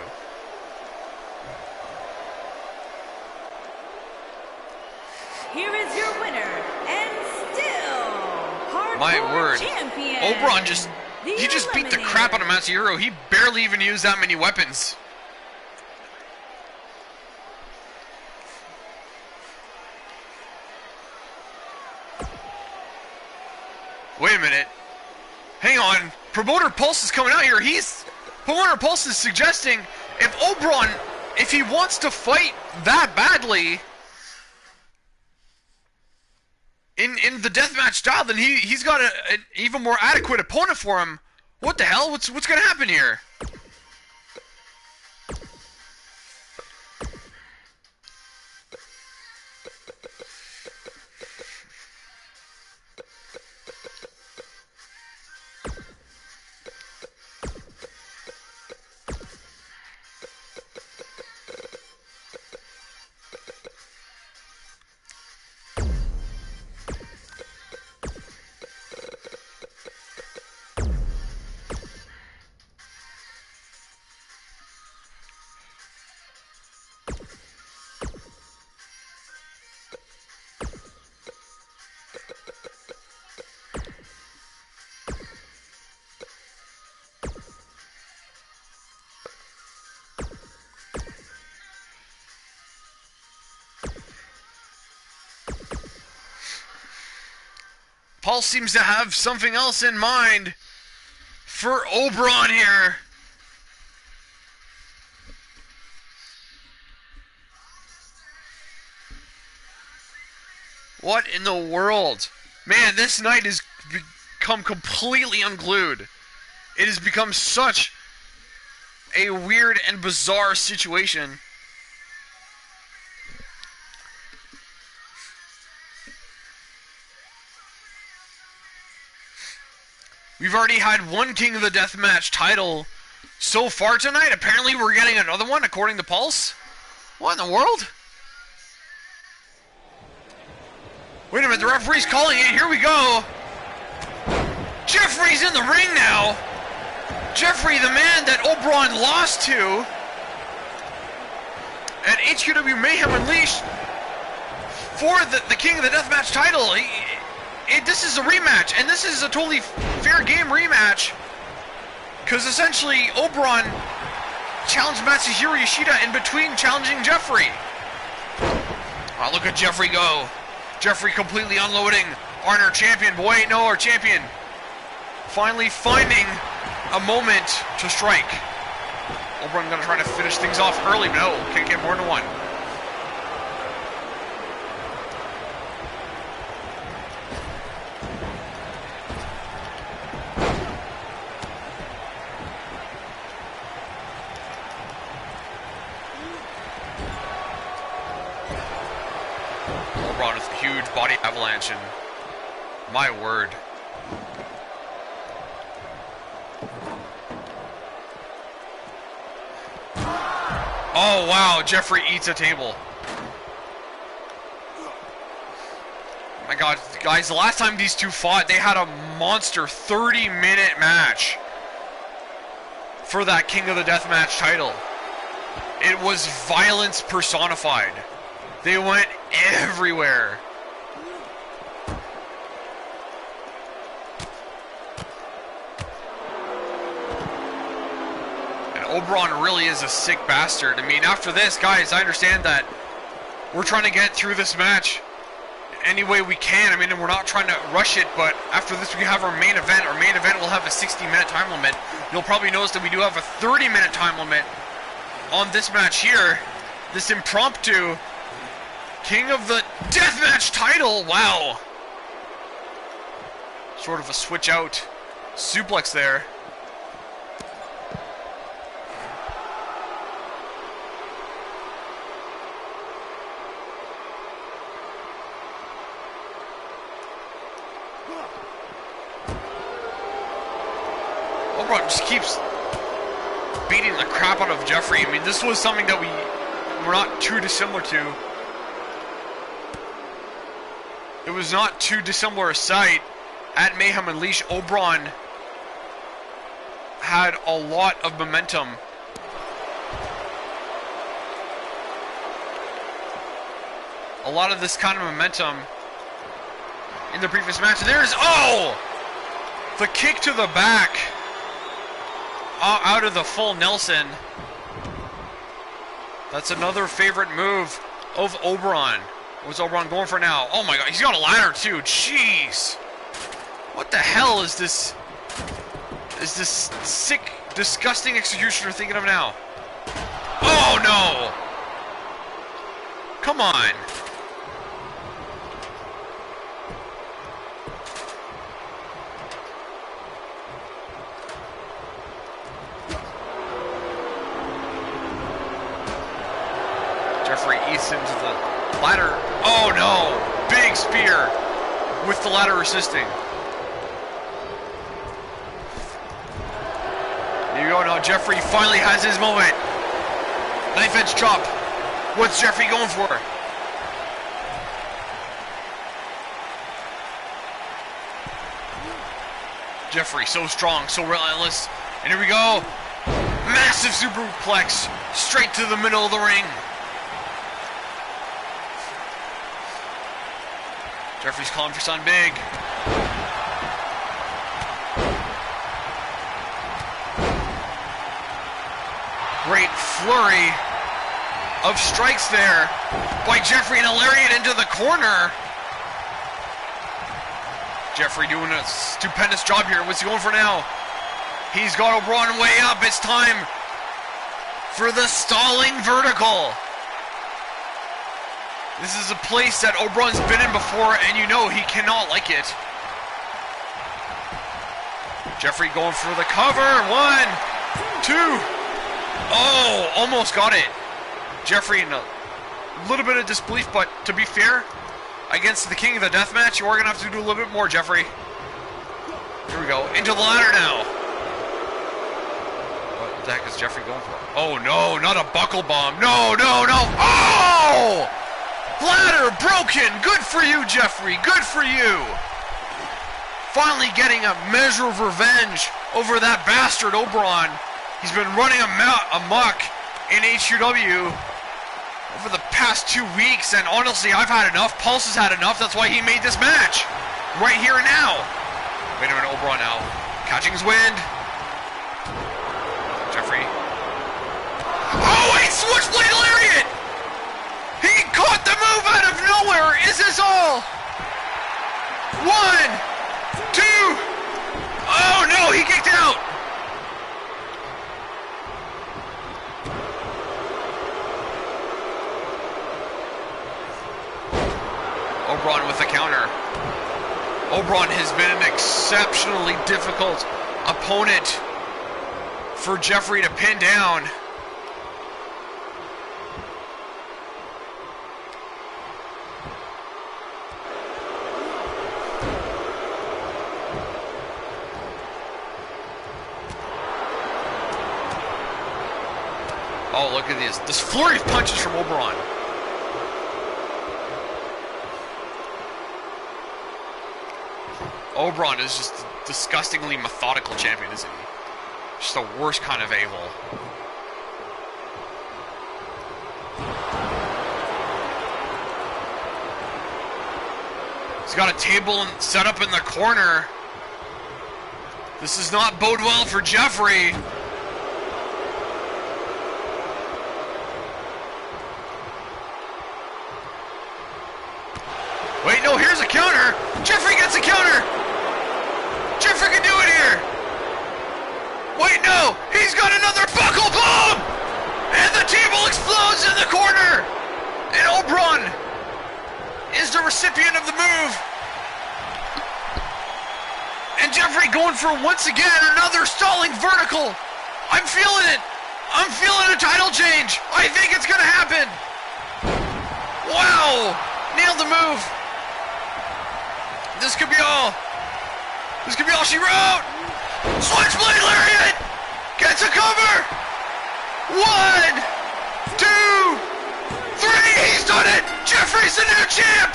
Here is your winner, and still hardcore my word, champion. Oberon he just beat the crap out of Matsuhiro. He barely even used that many weapons. Wait a minute. Hang on. Promoter Pulse is coming out here. Promoter Pulse is suggesting if Oberon, if he wants to fight that badly in the deathmatch style, then he's got an even more adequate opponent for him. What the hell? What's gonna happen here? Paul seems to have something else in mind for Oberon here. What in the world? Man, this night has become completely unglued. It has become such a weird and bizarre situation. We've already had one King of the Deathmatch title so far tonight. Apparently we're getting another one according to Pulse. What in the world? Wait a minute, the referee's calling it. Here we go. Jeffrey's in the ring now. Jeffrey, the man that Oberon lost to at HQW Mayhem Unleashed for the King of the Deathmatch title. This is a rematch, and this is a totally fair game rematch. Because essentially, Oberon challenged Matsuhiro Yoshida in between challenging Jeffrey. Oh, look at Jeffrey go. Jeffrey completely unloading on our champion. But wait, no, our champion finally finding a moment to strike. Oberon gonna try to finish things off early, but no, can't get more than one. Oberon with a huge body avalanche, and my word. Oh wow, Jeffrey eats a table. Oh my god, guys, the last time these two fought, they had a monster 30-minute match for that King of the Deathmatch title. It was violence personified. They went everywhere. Oberon really is a sick bastard. I mean, after this, guys, I understand that we're trying to get through this match any way we can. I mean, and we're not trying to rush it, but after this, we have our main event. Our main event will have a 60-minute time limit. You'll probably notice that we do have a 30-minute time limit on this match here. This impromptu King of the Deathmatch title. Wow. Sort of a switch out suplex there. Oberon just keeps beating the crap out of Jeffrey. I mean, this was something that we're not too dissimilar to. It was not too dissimilar a sight at Mayhem Unleashed. Oberon had a lot of momentum. A lot of this kind of momentum in the previous match. And there's, oh! The kick to the back. Out of the full Nelson. That's another favorite move of Oberon. What's Oberon going for now? Oh my god, he's got a ladder too. Jeez. What the hell is this? Is this sick, disgusting executioner thinking of now? Oh no! Come on. Jeffrey eats into the ladder. Oh no! Big spear with the ladder assisting. There you go. Now Jeffrey finally has his moment. Knife edge chop. What's Jeffrey going for? Jeffrey, so strong, so relentless. And here we go. Massive superplex straight to the middle of the ring. Jeffrey's calling for something big. Great flurry of strikes there by Jeffrey, and a lariat into the corner. Jeffrey doing a stupendous job here. What's he going for now? He's got Oberon way up. It's time for the stalling vertical. This is a place that Oberon's been in before, and you know he cannot like it. Jeffrey going for the cover. 1, 2. Oh, almost got it. Jeffrey in a little bit of disbelief, but to be fair, against the king of the deathmatch, you are going to have to do a little bit more, Jeffrey. Here we go. Into the ladder now. What the heck is Jeffrey going for? Oh, no, not a buckle bomb. No, no, no. Oh! Ladder broken. Good for you, Jeffrey. Good for you. Finally getting a measure of revenge over that bastard Oberon. He's been running amok in HQW over the past 2 weeks, and honestly, I've had enough. Pulse has had enough. That's why he made this match right here and now. Wait a minute, Oberon now catching his wind. Jeffrey. Oh wait, switchblade lariat! He caught the move out of nowhere. Is this all? 1, 2. Oh no, he kicked out. Oberon with the counter. Oberon has been an exceptionally difficult opponent for Jeffrey to pin down. Oh, look at this flurry of punches from Oberon. Oberon is just a disgustingly methodical champion, isn't he? Just the worst kind of a-hole. He's got a table set up in the corner. This does not bode well for Jeffrey. Wait, no, here's a counter. Jeffrey gets a counter. Jeffrey can do it here. Wait, no, he's got another buckle bomb. And the table explodes in the corner. And Oberon is the recipient of the move. And Jeffrey going for, once again, another stalling vertical. I'm feeling it. I'm feeling a title change. I think it's going to happen. Wow. Nailed the move. This could be all. This could be all she wrote. Switchblade lariat. Gets a cover. 1, 2, 3. He's done it. Jeffrey's the new champ.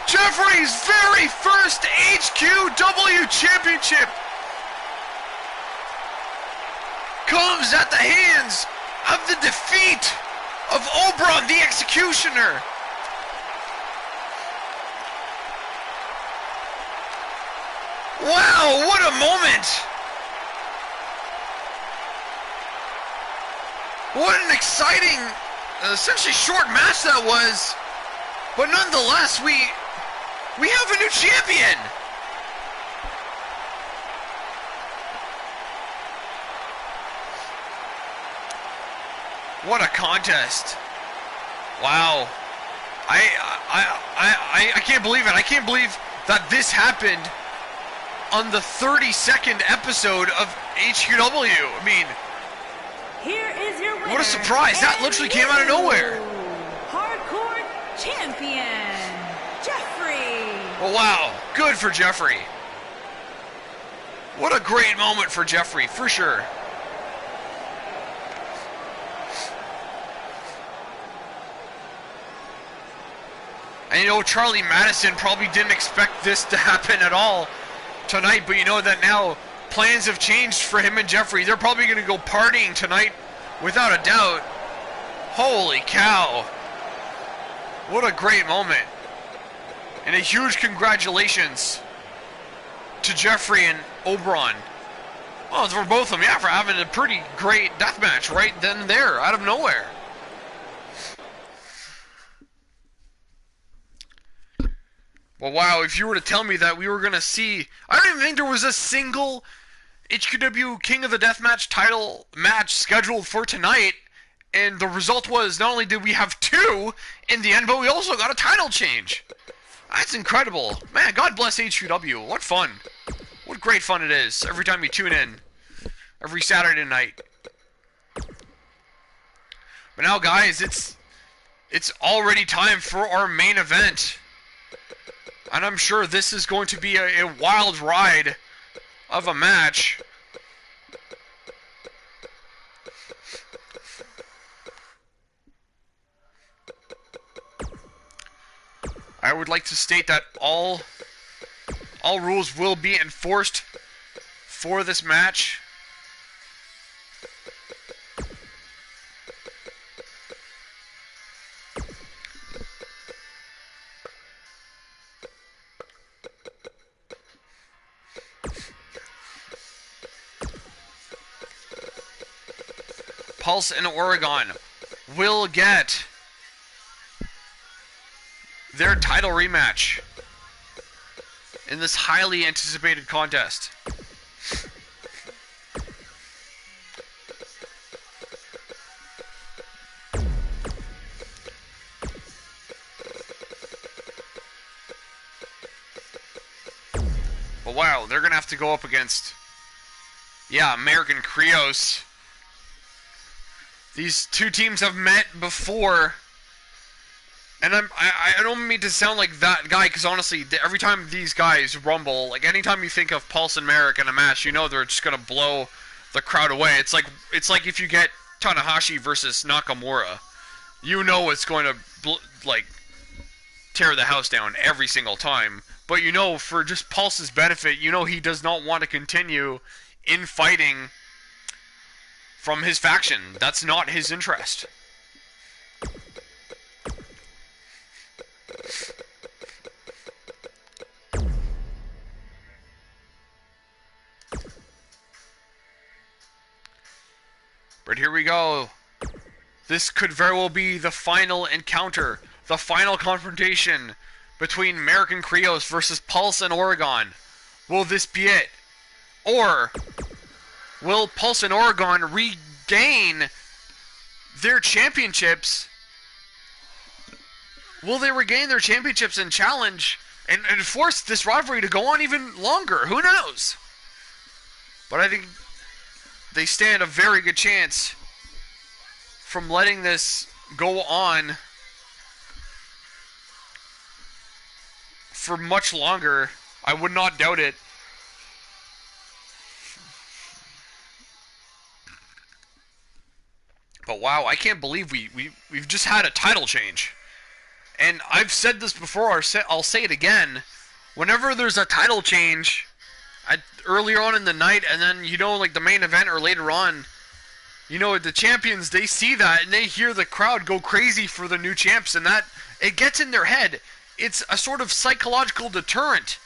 Jeffrey's very first HQW championship comes at the hands of the defeat of Oberon the Executioner. Wow, what a moment! What an exciting, essentially short match that was. But nonetheless, we have a new champion! What a contest. Wow. I can't believe it. I can't believe that this happened on the 32nd episode of HQW. I mean, here is your winner. What a surprise. That literally came out of nowhere. Hardcore champion, Jeffrey. Oh, wow. Good for Jeffrey. What a great moment for Jeffrey, for sure. And you know, Charlie Madison probably didn't expect this to happen at all tonight, but you know that now plans have changed for him and Jeffrey. They're probably going to go partying tonight without a doubt. Holy cow. What a great moment. And a huge congratulations to Jeffrey and Oberon. Well, for both of them, yeah, for having a pretty great deathmatch right then and there, out of nowhere. Well, wow, if you were to tell me that we were going to see... I don't even think there was a single HQW King of the Deathmatch title match scheduled for tonight. And the result was, not only did we have 2 in the end, but we also got a title change. That's incredible. Man, God bless HQW. What fun. What great fun it is every time you tune in. Every Saturday night. But now, guys, it's already time for our main event. And I'm sure this is going to be a wild ride of a match. I would like to state that all rules will be enforced for this match. Pulse and Oragon will get their title rematch in this highly anticipated contest. But wow, they're gonna have to go up against, yeah, Marek and Krios. These two teams have met before. And I don't mean to sound like that guy, because honestly, every time these guys rumble, like anytime you think of Pulse and Marek in a match, you know they're just gonna blow the crowd away. It's like if you get Tanahashi versus Nakamura, you know it's going to tear the house down every single time. But you know, for just Pulse's benefit, you know he does not want to continue in fighting from his faction. That's not his interest. But here we go. This could very well be the final encounter, the final confrontation between Marek and Krios versus Pulse and Oragon. Will this be it? Or will Pulse and Oragon regain their championships? Will they regain their championships and challenge and force this rivalry to go on even longer? Who knows? But I think they stand a very good chance from letting this go on for much longer. I would not doubt it. But wow, I can't believe we've just had a title change. And I've said this before, I'll say it again. Whenever there's a title change earlier on in the night, and then, you know, like the main event or later on, you know, the champions, they see that and they hear the crowd go crazy for the new champs, and that it gets in their head. It's a sort of psychological deterrent,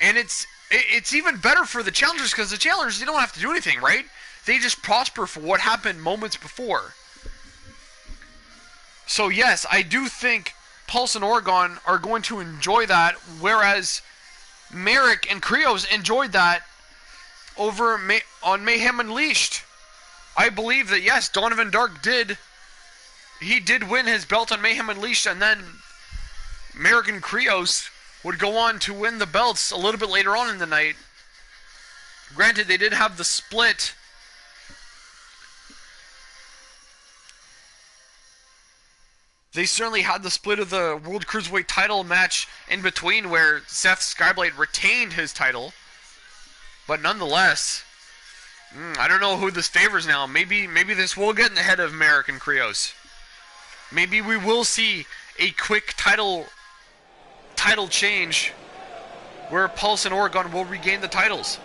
and it's even better for the challengers, because the challengers, they don't have to do anything, right? They just prosper for what happened moments before. So yes, I do think Pulse and Oragon are going to enjoy that, whereas Marek and Krios enjoyed that over on Mayhem Unleashed. I believe that, yes, Donovan Dark did win his belt on Mayhem Unleashed, and then Marek and Krios would go on to win the belts a little bit later on in the night. Granted, they did have the split. They certainly had the split of the World Cruiserweight title match in between, where Seth Skyblade retained his title. But nonetheless, I don't know who this favors now. Maybe this will get in the head of Marek and Krios. Maybe we will see a quick title change where Pulse and Oragon will regain the titles.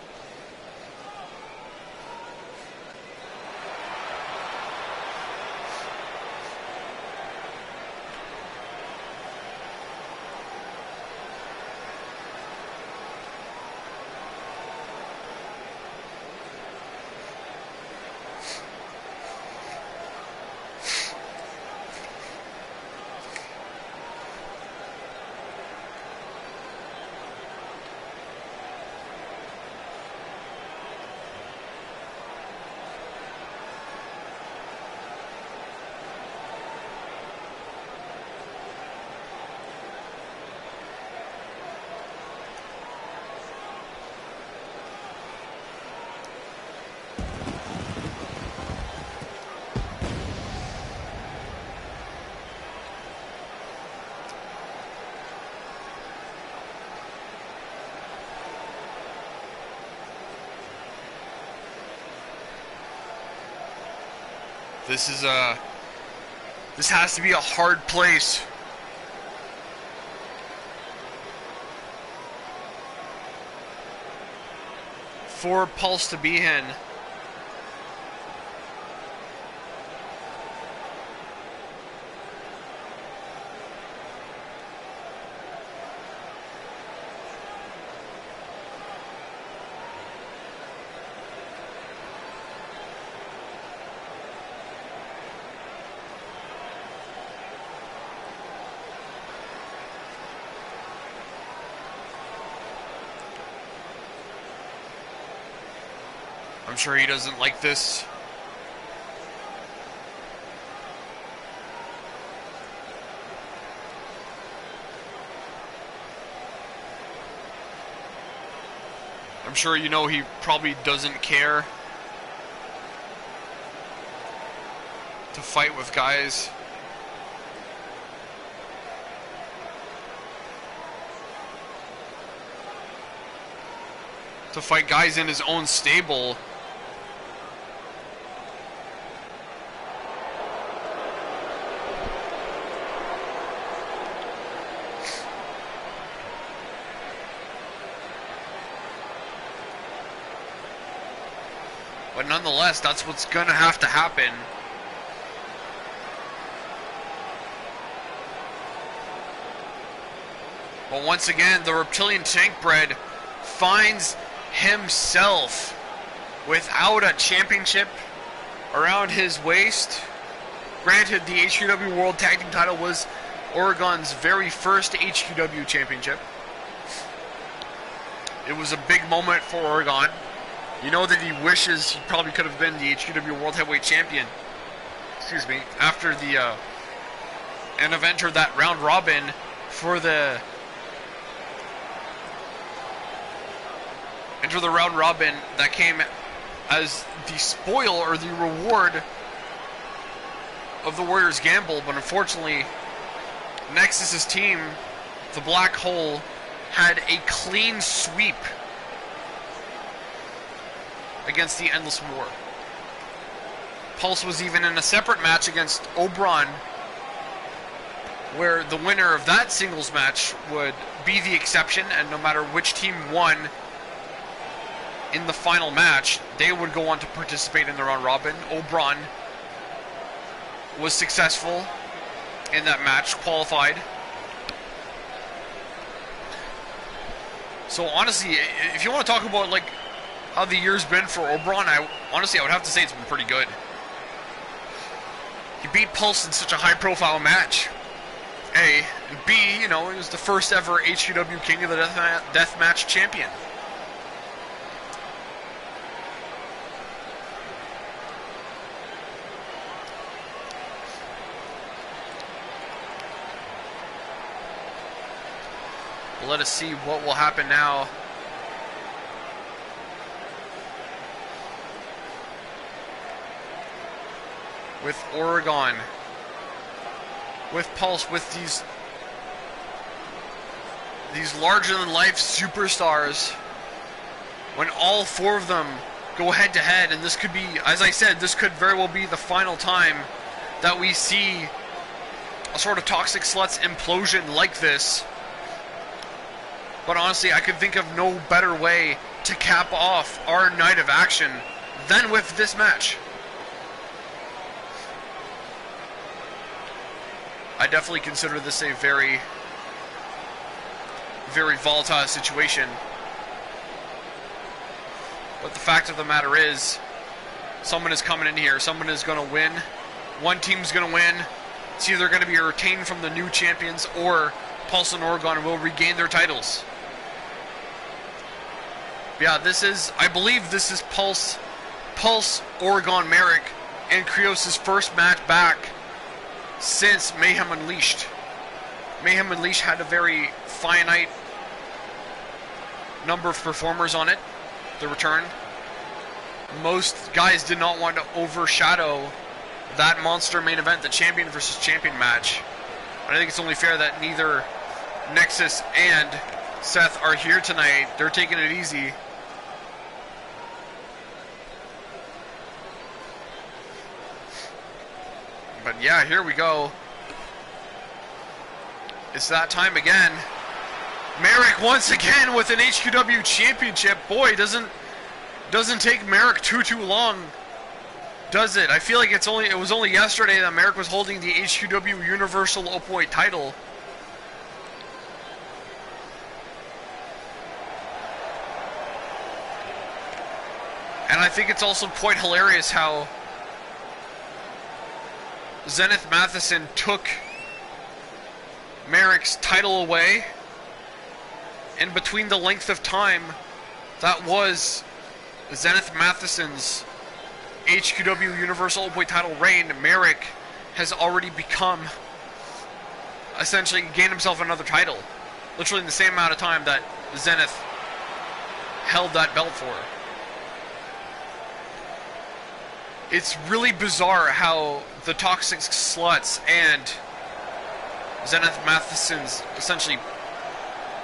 This has to be a hard place. For Pulse to be in. I'm sure he doesn't like this. I'm sure you know he probably doesn't care to fight with guys. To fight guys in his own stable. But nonetheless, that's what's gonna have to happen. But once again, the reptilian tank bread finds himself without a championship around his waist. Granted, the HQW World Tag Team title was Oregon's very first HQW championship. It was a big moment for Oregon. You know that he wishes he probably could have been the HQW World Heavyweight Champion. Excuse me. After the and have entered that round robin for the round robin that came as the spoil or the reward of the Warriors' gamble, but unfortunately Nexus's team, the Black Hole, had a clean sweep against the Endless War. Pulse was even in a separate match against Oberon, where the winner of that singles match would be the exception, and no matter which team won in the final match, they would go on to participate in the round robin. Oberon was successful in that match, qualified. So honestly, if you want to talk about like how the year's been for Oberon, I would have to say it's been pretty good. He beat Pulse in such a high-profile match. A, and B, you know, he was the first ever HQW King of the Deathmatch champion. Well, let us see what will happen now. With Oragon, with Pulse, with these larger-than-life superstars, when all four of them go head-to-head, and this could be, as I said, this could very well be the final time that we see a sort of Toxic Sluts implosion like this. But honestly, I could think of no better way to cap off our night of action than with this match. I definitely consider this a very, very volatile situation. But the fact of the matter is, someone is coming in here. Someone is going to win. One team's going to win. It's either going to be retained from the new champions, or Pulse and Oragon will regain their titles. Yeah, this is, I believe this is Pulse, Oragon, Marek, and Krios' first match back since Mayhem Unleashed. Mayhem Unleashed had a very finite number of performers on it, the return. Most guys did not want to overshadow that monster main event, the champion versus champion match. And I think it's only fair that neither Nexus and Seth are here tonight. They're taking it easy. But yeah, here we go. It's that time again. Marek once again with an HQW championship. Boy, doesn't take Marek too long, does it? I feel like it was only yesterday that Marek was holding the HQW Universal Openweight title. And I think it's also quite hilarious how Zenith Matheson took Marek's title away, and between the length of time that was Zenith Matheson's HQW Universal Openweight title reign, Marek has already become, essentially gained himself another title. Literally in the same amount of time that Zenith held that belt for. It's really bizarre how the Toxic Sluts and Zenith Matheson's essentially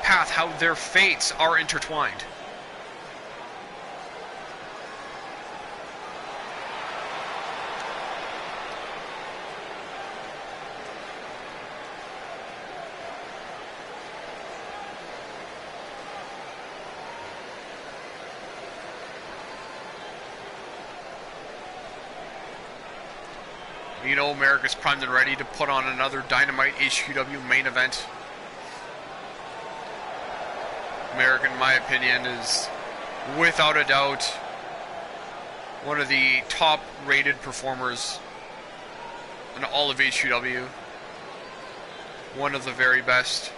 path, how their fates are intertwined. You know, America's primed and ready to put on another Dynamite HQW main event. Marek, in my opinion, is without a doubt one of the top rated performers in all of HQW. One of the very best.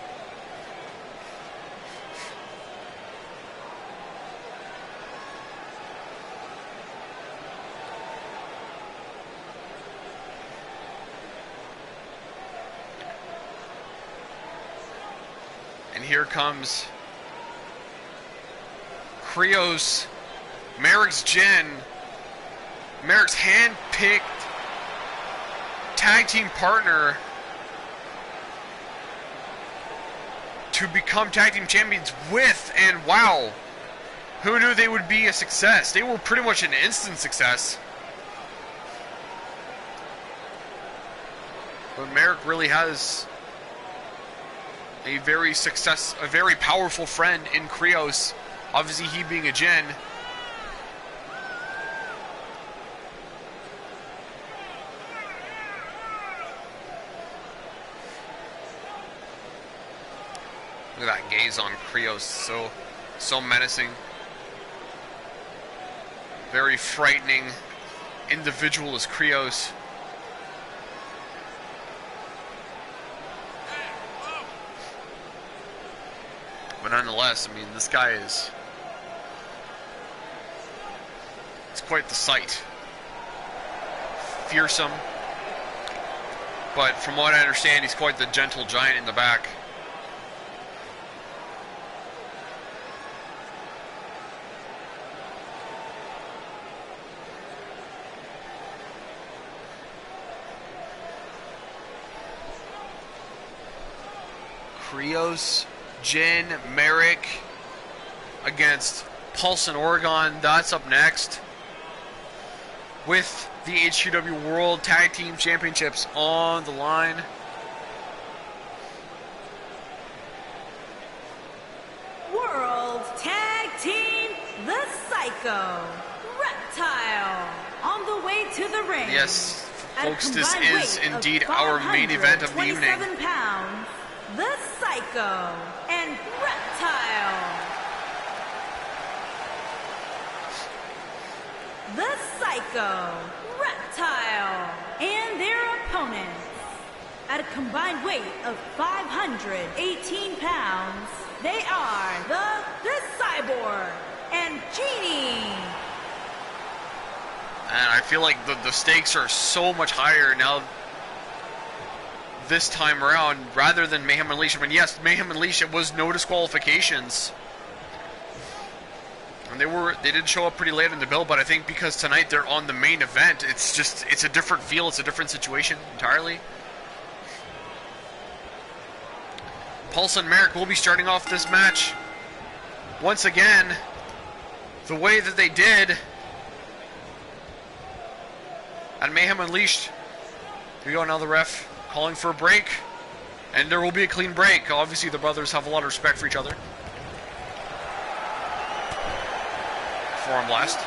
And here comes Krios, Marek's Gen, Marek's hand-picked tag team partner to become tag team champions with, and wow, who knew they would be a success? They were pretty much an instant success. But Marek really has a very powerful friend in Krios. Obviously, he being a Gen. Look at that gaze on Krios, so menacing. Very frightening individual is Krios. But nonetheless, I mean, this guy is... it's quite the sight. Fearsome. But from what I understand, he's quite the gentle giant in the back. Krios, Jin, Marek against Pulse and Oragon. That's up next. With the HQW World Tag Team Championships on the line. World Tag Team, the Psycho Reptile, on the way to the ring. Yes, folks, this is indeed our main event of the evening. Pounds, the Psycho and Reptile. The Psycho, Reptile, and their opponents. At a combined weight of 518 pounds, they are the Cyborg and Genie. And I feel like the stakes are so much higher now this time around, rather than Mayhem Unleashed. I mean, yes, Mayhem Unleashed, it was no disqualifications. And they did show up pretty late in the bill, but I think because tonight they're on the main event, it's a different feel, it's a different situation entirely. Pulse and Marek will be starting off this match once again the way that they did at Mayhem Unleashed Here we go, now the ref calling for a break. And there will be a clean break. Obviously, the brothers have a lot of respect for each other. Forearm blast.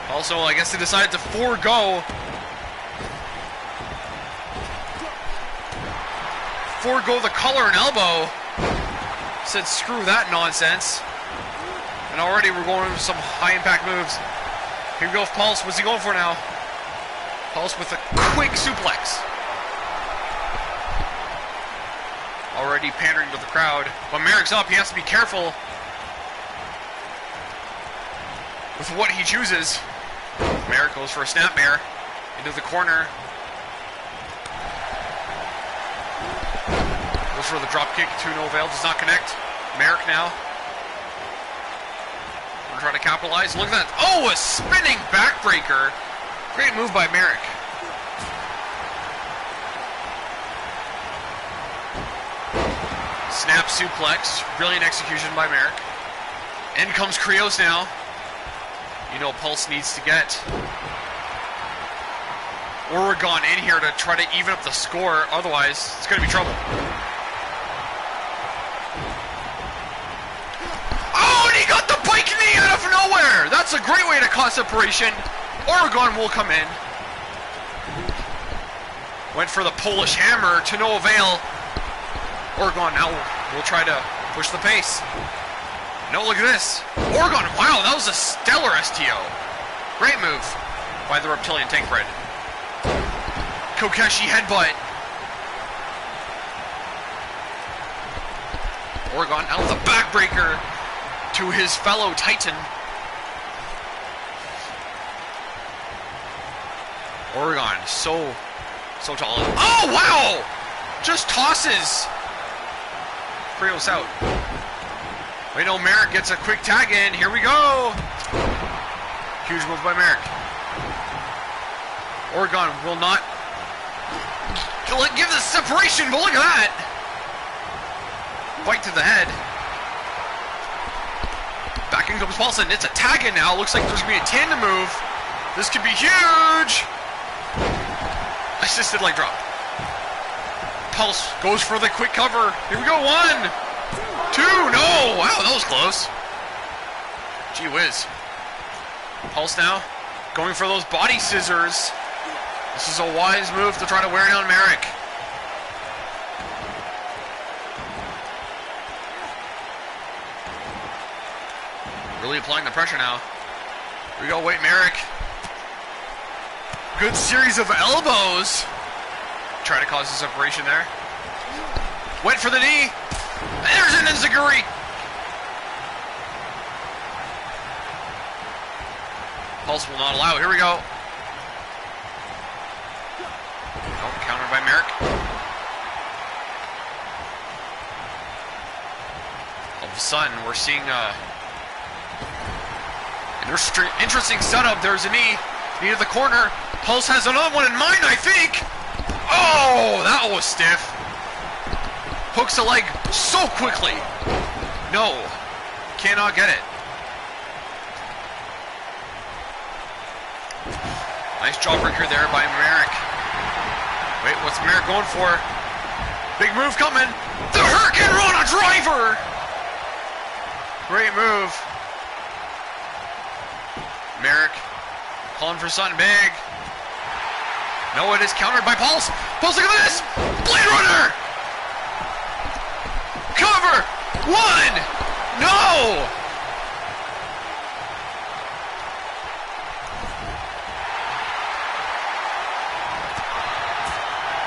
Also, I guess they decided to forego the collar and elbow. Said screw that nonsense. And already we're going into some high impact moves. Here we go with Pulse. What's he going for now? Pulse with a quick suplex. Already pandering to the crowd. But Marek's up. He has to be careful with what he chooses. Marek goes for a snapmare into the corner. Goes for the drop kick to no avail. Does not connect. Marek now. Gonna try to capitalize. Look at that. Oh, a spinning backbreaker. Great move by Marek. Snap suplex. Brilliant execution by Marek. In comes Krios now. You know Pulse needs to get Oragon in here to try to even up the score. Otherwise, it's going to be trouble. Oh, and he got the bike knee out of nowhere! That's a great way to cause separation. Oragon will come in. Went for the Polish hammer to no avail. Oragon now will try to push the pace. No, look at this. Oragon, wow, that was a stellar STO. Great move by the reptilian tank bread. Kokeshi headbutt. Oragon out of the backbreaker to his fellow Titan. Oragon, so tall. Oh, wow! Just tosses Krios out. Wait, no, Marek gets a quick tag in. Here we go. Huge move by Marek. Oragon will not give the separation, but look at that. Bite to the head. Back in comes Pulse, and it's a tag in now. Looks like there's going to be a tandem move. This could be huge. Assisted leg drop. Pulse goes for the quick cover. Here we go. 1, 2, no! Wow, that was close. Gee whiz. Pulse now, going for those body scissors. This is a wise move to try to wear down Marek. Really applying the pressure now. Here we go, wait, Marek. Good series of elbows. Try to cause a separation there. Went for the knee. There's an enziguri. Pulse will not allow. Here we go. Oh, countered by Marek. All of a sudden, we're seeing an interesting setup. There's a knee to the corner. Pulse has another one in mind, I think. Oh, that was stiff. Hooks the leg so quickly. No, cannot get it. Nice jawbreaker there by Marek. Wait, what's Marek going for? Big move coming. The Hurricane Rana driver. Great move. Marek calling for something big. No, it is countered by Pulse. Pulse, look at this. Blade Runner. Cover! 1! No!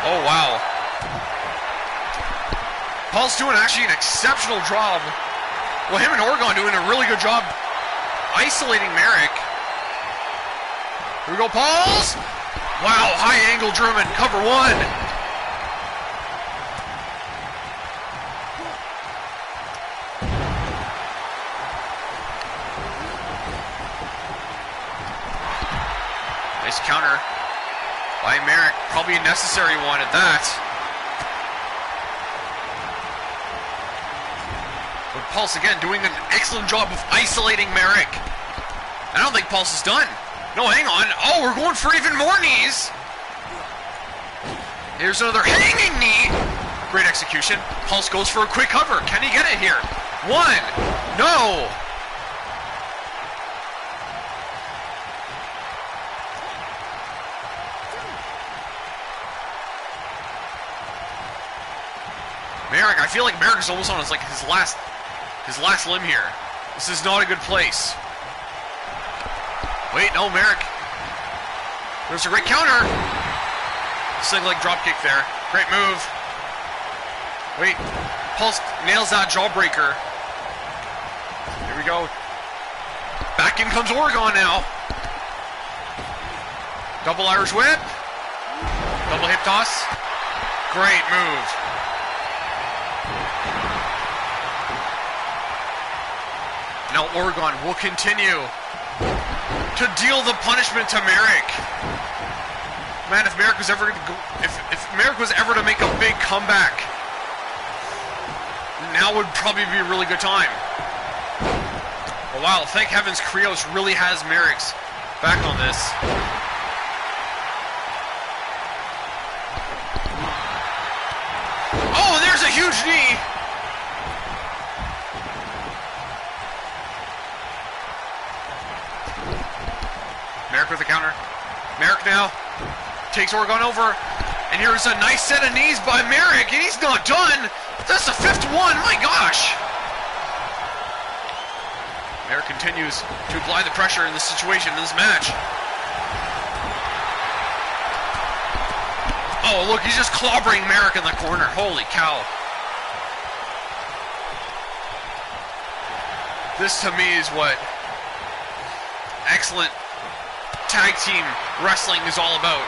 Oh, wow. Pulse doing actually an exceptional job. Well, him and Oragon doing a really good job isolating Marek. Here we go, Pulse! Wow, high angle German, cover 1. Counter by Marek, probably a necessary one at that. But Pulse again doing an excellent job of isolating Marek. I don't think Pulse is done. No, hang on. Oh, we're going for even more knees. Here's another hanging knee. Great execution. Pulse goes for a quick cover. Can he get it here? One. No. Marek, I feel like Marek is almost on his last limb here. This is not a good place. Wait, no, Marek. There's a great counter. Single leg drop kick there. Great move. Wait, Pulse nails that jawbreaker. Here we go. Back in comes Oragon now. Double Irish whip. Double hip toss. Great move. Now Oragon will continue to deal the punishment to Marek. Man, if Marek was ever going to go, if Marek was ever to make a big comeback, now would probably be a really good time. Oh wow, thank heavens Krios really has Marek's back on this. Oh, there's a huge knee. Marek with the counter. Marek now takes Oragon over. And here's a nice set of knees by Marek. And he's not done. That's the fifth one. My gosh. Marek continues to apply the pressure in this situation, in this match. Oh, look, he's just clobbering Marek in the corner. Holy cow. This, to me, is what excellent tag team wrestling is all about.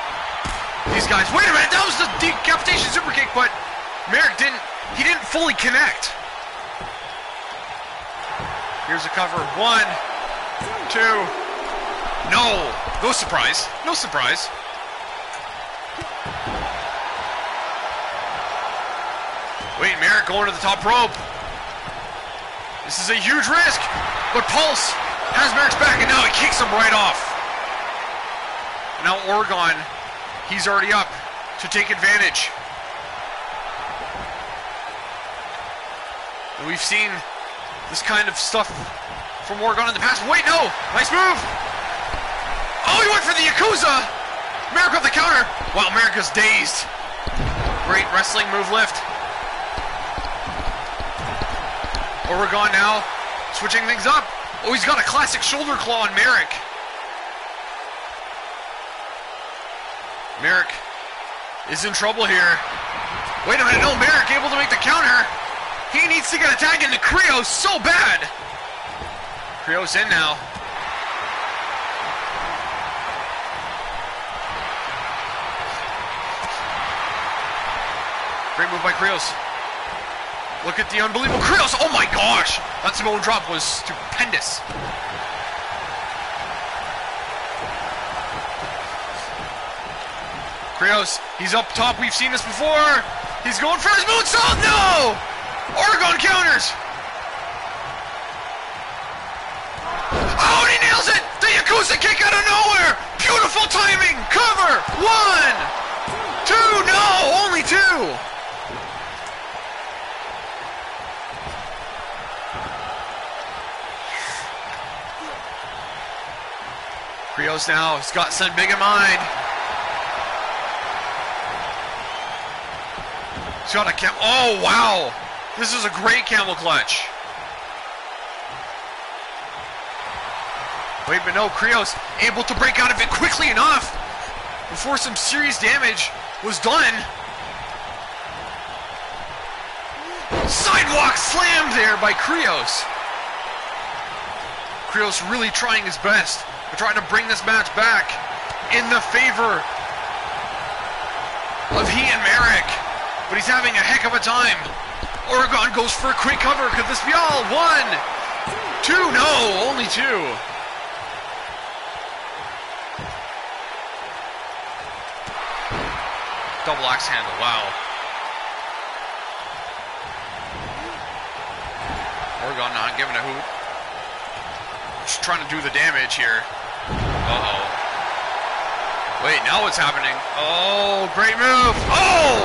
These guys, wait a minute, that was the decapitation super kick, but Marek didn't fully connect. Here's a cover, 1, 2, no surprise, no surprise. Wait, Marek going to the top rope. This is a huge risk, but Pulse has Marek's back, and now he kicks him right off. Now Oragon, he's already up to take advantage. And we've seen this kind of stuff from Oragon in the past. Wait, no! Nice move! Oh, he went for the Yakuza! Marek with the counter! Wow, Marek is dazed. Great wrestling move lift. Oragon now switching things up. Oh, he's got a classic shoulder claw on Marek. Marek is in trouble here. Wait a minute, no, Marek able to make the counter. He needs to get a tag into Krios so bad. Krios in now. Great move by Krios. Look at the unbelievable Krios. Oh my gosh. That Samoan drop was stupendous. Krios, he's up top. We've seen this before. He's going for his moonsault. No! Oragon counters. Oh, and he nails it. The Yakuza kick out of nowhere. Beautiful timing. Cover. 1, 2. No, only 2. Krios now has got something big in mind. He's got a oh wow! This is a great camel clutch. Wait, but no, Krios able to break out of it quickly enough before some serious damage was done. Sidewalk slam there by Krios. Krios really trying his best. We're trying to bring this match back in the favor of he and Marek, but he's having a heck of a time. Oragon goes for a quick cover. Could this be all? 1, 2, no, only 2. Double axe handle, wow. Oragon not giving a hoot. Just trying to do the damage here. Uh-oh. Wait, now what's happening? Oh, great move. Oh!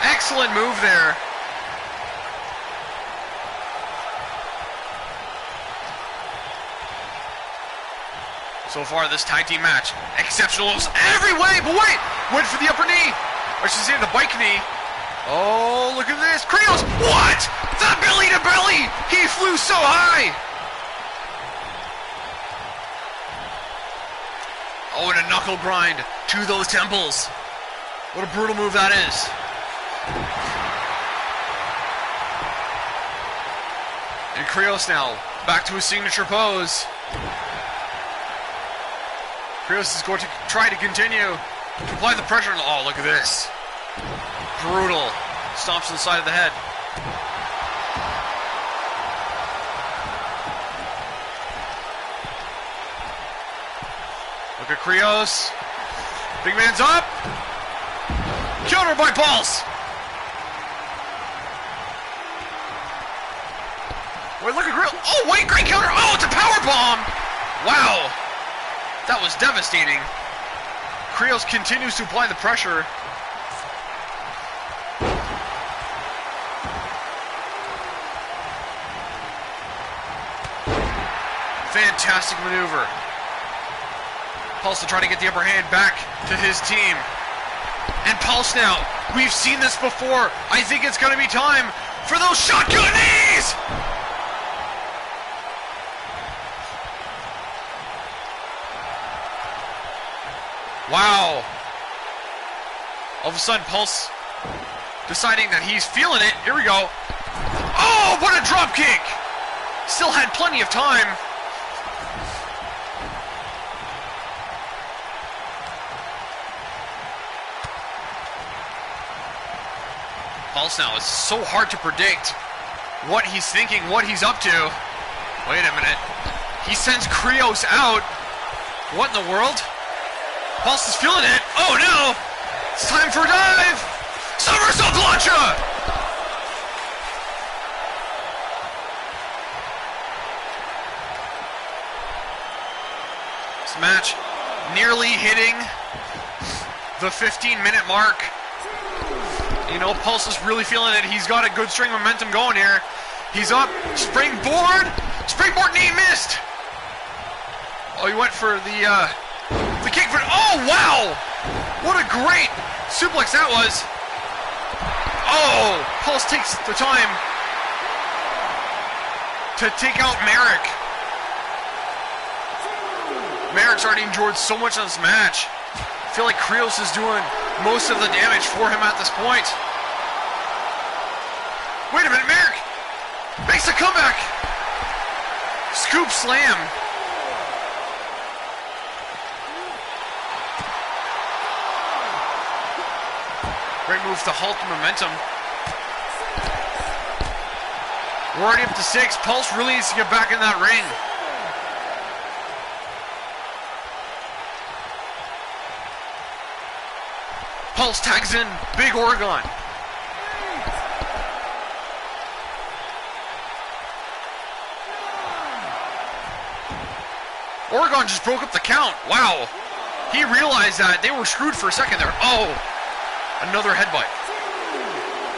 Excellent move there. So far, this tag team match, exceptional every way, but wait for the upper knee. Or I should say the bike knee. Oh, look at this. Krios, what? The belly to belly. He flew so high. Oh, and a knuckle grind to those temples. What a brutal move that is. And Krios now back to his signature pose. Krios is going to try to continue to apply the pressure. Oh, look at this. Brutal. Stomps to the side of the head. Look at Krios. Big man's up. Counter by Pulse. Wait, look at Krios. Oh, wait, great counter. Oh, it's a power bomb. Wow. That was devastating. Krios continues to apply the pressure. Fantastic maneuver. Pulse to try to get the upper hand back to his team. And Pulse now. We've seen this before. I think it's going to be time for those shotgun knees! Wow. All of a sudden, Pulse deciding that he's feeling it. Here we go. Oh, what a drop kick! Still had plenty of time. Pulse now, it's so hard to predict what he's thinking, what he's up to. Wait a minute. He sends Krios out. What in the world? Pulse is feeling it. Oh no! It's time for a dive! Somersault plancha! This match nearly hitting the 15-minute mark. You know, Pulse is really feeling it. He's got a good string of momentum going here. He's up. Springboard! Springboard knee missed! Oh, he went for the kick for... Oh, wow! What a great suplex that was. Oh, Pulse takes the time to take out Marek. Marek's already endured so much of this match. I feel like Krios is doing most of the damage for him at this point. Wait a minute, Marek makes a comeback. Scoop slam. Great move to halt the momentum. We're already up to 6. Pulse really needs to get back in that ring. Pulse tags in Big Oragon. Oragon just broke up the count. Wow. He realized that they were screwed for a second there. Oh, another headbutt.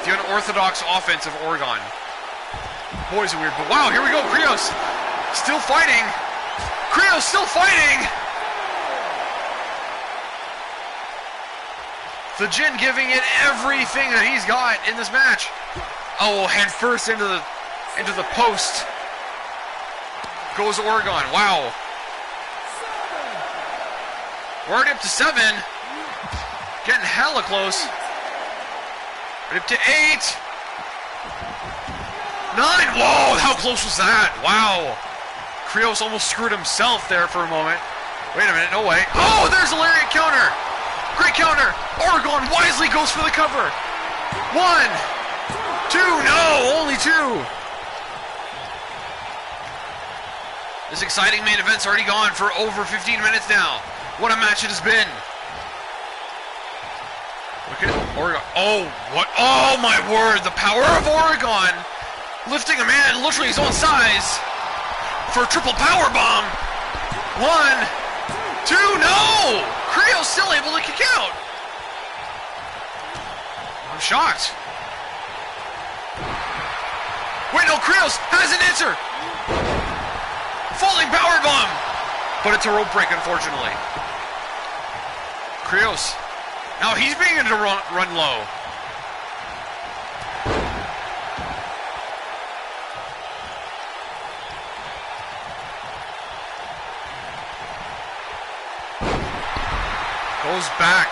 The unorthodox offense of Oragon. Boys are weird, but wow, here we go. Krios still fighting. Krios still fighting. The Jin giving it everything that he's got in this match. Oh, head first into the post. Goes Oragon. Wow. We're already up to 7. Getting hella close. We're up to 8. 9. Whoa, how close was that? Wow. Krios almost screwed himself there for a moment. Wait a minute, no way. Oh, there's a lariat counter. Great counter. Oragon wisely goes for the cover. 1, 2, no, only 2. This exciting main event's already gone for over 15 minutes now. What a match it has been. Look at Oragon. Oh, what? Oh, my word. The power of Oragon. Lifting a man literally his own size for a triple power bomb. 1, 2, no! Krios still able to kick out. I'm shocked. Wait, no, Krios has an answer. Falling powerbomb. But it's a rope break, unfortunately. Krios. Now he's being able to run low. Goes back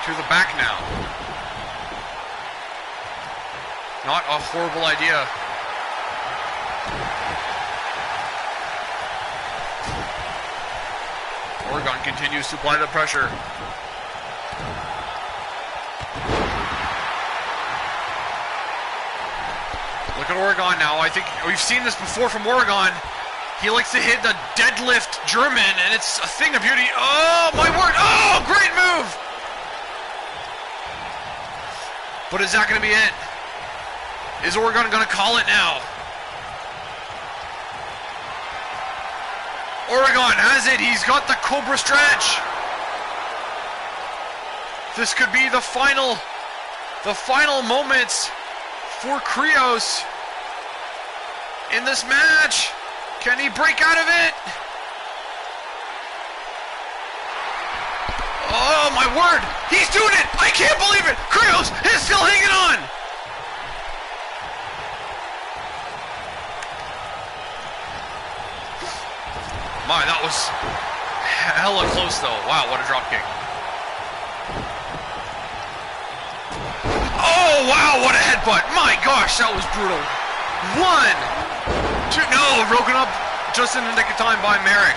to the back now. Not a horrible idea. Oragon continues to apply the pressure. Look at Oragon now. I think we've seen this before from Oragon. He likes to hit the deadlift German, and it's a thing of beauty. Oh, my word. Oh, great move. But is that going to be it? Is Oragon going to call it now? Oragon has it. He's got the Cobra stretch. This could be the final moments for Krios in this match. Can he break out of it? Oh my word! He's doing it! I can't believe it! Krios is still hanging on! My, that was hella close though. Wow, what a drop kick. Oh wow, what a headbutt! My gosh, that was brutal. 1, 2, no, broken up just in the nick of time by Marek.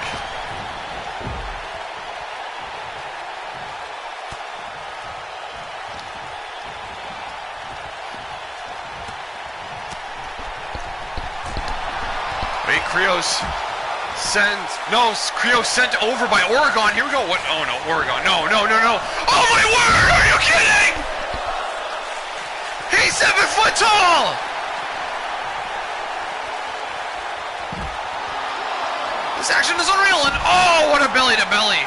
Wait, Krios sent over by Oragon. Here we go. What? Oh no, Oragon. No. Oh my word! Are you kidding? He's 7 foot tall. This action is unreal, and oh, what a belly to belly!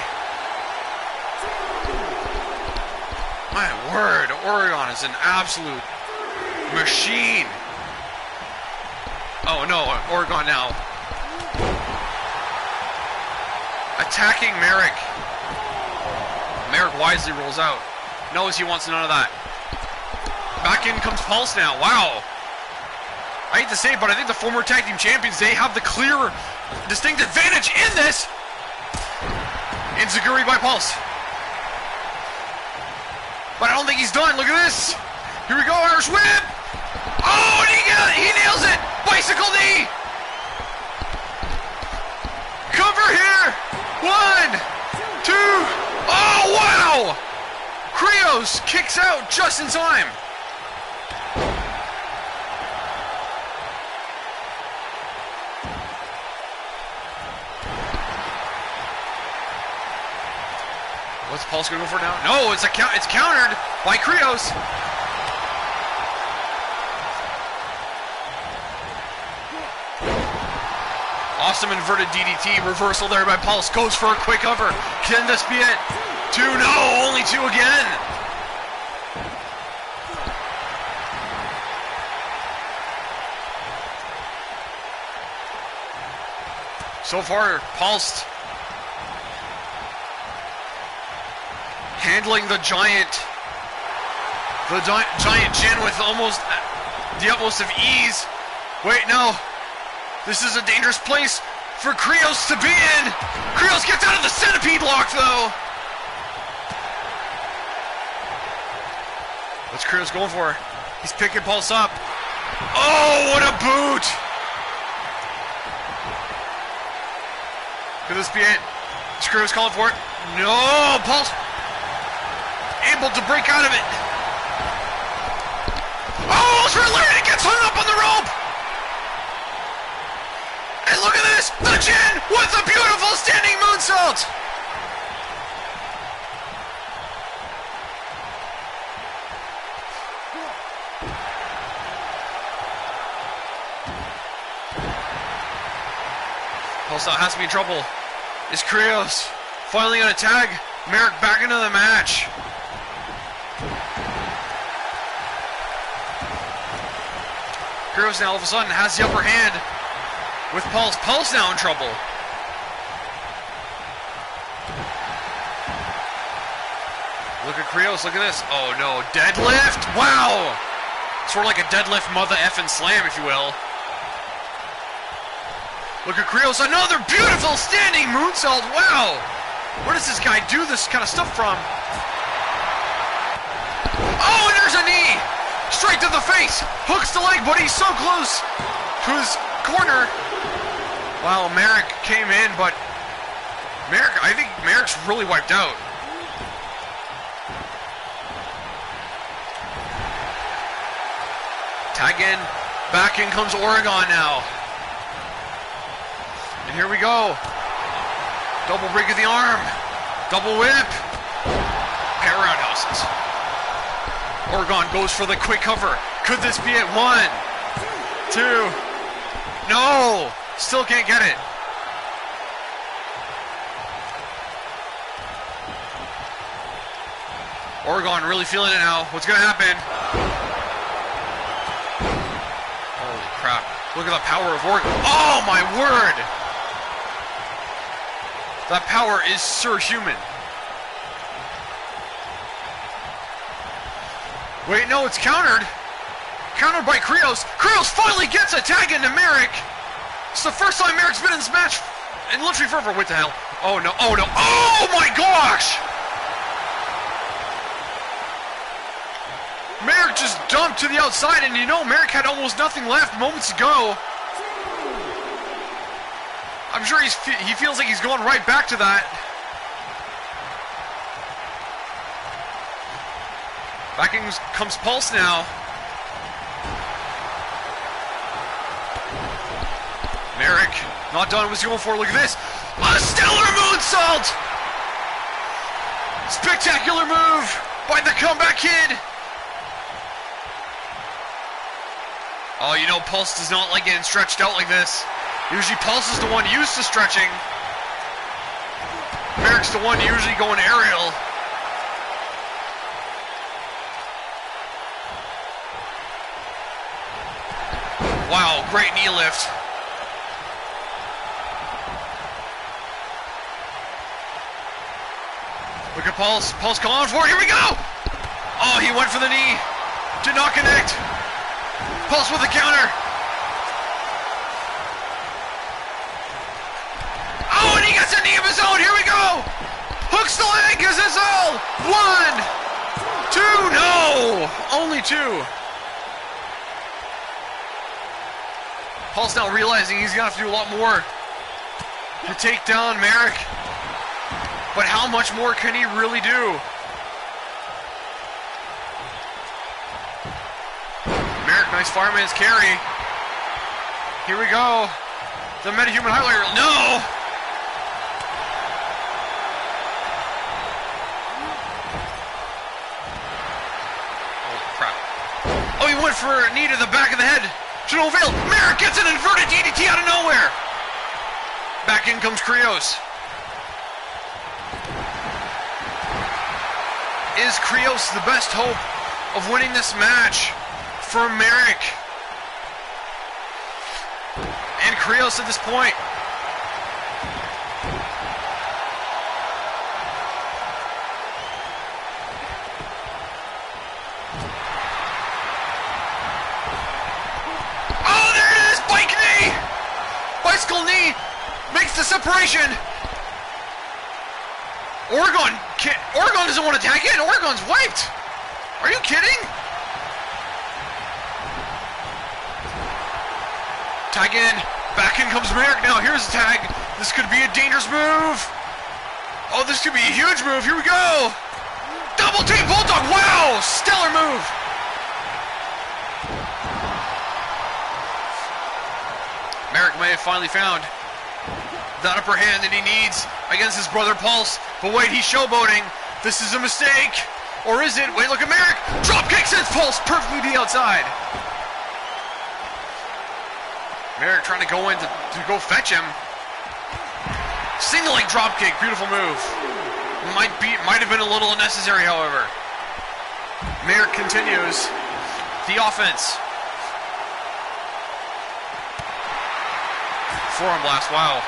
My word, Oragon is an absolute machine. Oh no, Oragon now. Attacking Marek. Marek wisely rolls out. Knows he wants none of that. Back in comes Pulse now. Wow. I hate to say it, but I think the former tag team champions, they have the clear, distinct advantage in this. Enziguri by Pulse. But I don't think he's done. Look at this. Here we go, Irish whip. Oh, and he nails it. Bicycle knee. Cover here. 1, 2. Oh, wow. Krios kicks out just in time. What's Pulse going to go for now? No, it's countered by Krios. Awesome inverted DDT reversal there by Pulse. Goes for a quick cover. Can this be it? 2, no, only 2 again. So far, Pulse handling the giant Jin with the utmost of ease. Wait, no. This is a dangerous place for Krios to be in. Krios gets out of the centipede lock, though. What's Krios going for? He's picking Pulse up. Oh, what a boot! Could this be it? Is Krios calling for it? No, Pulse able to break out of it. Oh, it's related. It gets hung up on the rope. And look at this, the Jin with a beautiful standing moonsault. Pulse has to be in trouble. is Krios. Finally gonna tag Marek back into the match. Krios now all of a sudden has the upper hand with Pulse. Pulse now in trouble. Look at Krios, look at this. Oh no, deadlift! Wow! Sort of like a deadlift mother effing slam, if you will. Look at Krios, another beautiful standing moonsault. Wow! Where does this guy do this kind of stuff from? Oh, and there's a knee! Straight to the face! Hooks the leg, but he's so close to his corner. Wow, Marek came in, but I think Marek's really wiped out. Tag in, back in comes Oragon now. And here we go. Double break of the arm. Double whip. Pair roundhouses. Oragon goes for the quick cover. Could this be it? 1, 2. No! Still can't get it. Oragon really feeling it now. What's gonna happen? Holy crap. Look at the power of Oragon. Oh my word! That power is surhuman. Wait, no, it's countered. Countered by Krios. Krios finally gets a tag into Marek. It's the first time Marek's been in this match in literally forever. What the hell? Oh no, oh no, oh my gosh! Marek just dumped to the outside, and you know Marek had almost nothing left moments ago. I'm sure he feels like he's going right back to that. Back in comes Pulse now. Marek, not done what he's going for. Look at this. A stellar moonsault! Spectacular move by the comeback kid. Oh, you know Pulse does not like getting stretched out like this. Usually Pulse is the one used to stretching. Marek's the one usually going aerial. Wow, great knee lift. Look at Pulse. Pulse calling for it. Here we go! Oh, he went for the knee. Did not connect. Pulse with the counter. Oh, and he gets a knee of his own. Here we go. Hooks the leg. Is this all? 1, 2. No. Only 2. Pulse now realizing he's going to have to do a lot more to take down Marek. But how much more can he really do? Marek, nice fireman's carry. Here we go. The metahuman highlighter. No! Oh, crap. Oh, he went for a knee to the back of the head. To no avail. Marek gets an inverted DDT out of nowhere. Back in comes Krios. Is Krios the best hope of winning this match for Marek? And Krios at this point. Oh, there it is! Bike knee! Bicycle knee makes the separation. Oragon doesn't want to tag in. Oregon's wiped. Are you kidding? Tag in. Back in comes Marek now. Here's the tag. This could be a dangerous move. Oh, this could be a huge move. Here we go. Double team bulldog. Wow. Stellar move. Marek may have finally found that upper hand that he needs against his brother Pulse. But wait, he's showboating. This is a mistake. Or is it? Wait, look at Marek. Drop kick sends Pulse perfectly to the outside. Marek trying to go in to go fetch him. Single leg drop kick, beautiful move. Might have been a little unnecessary, however. Marek continues the offense. Forearm blast, wow.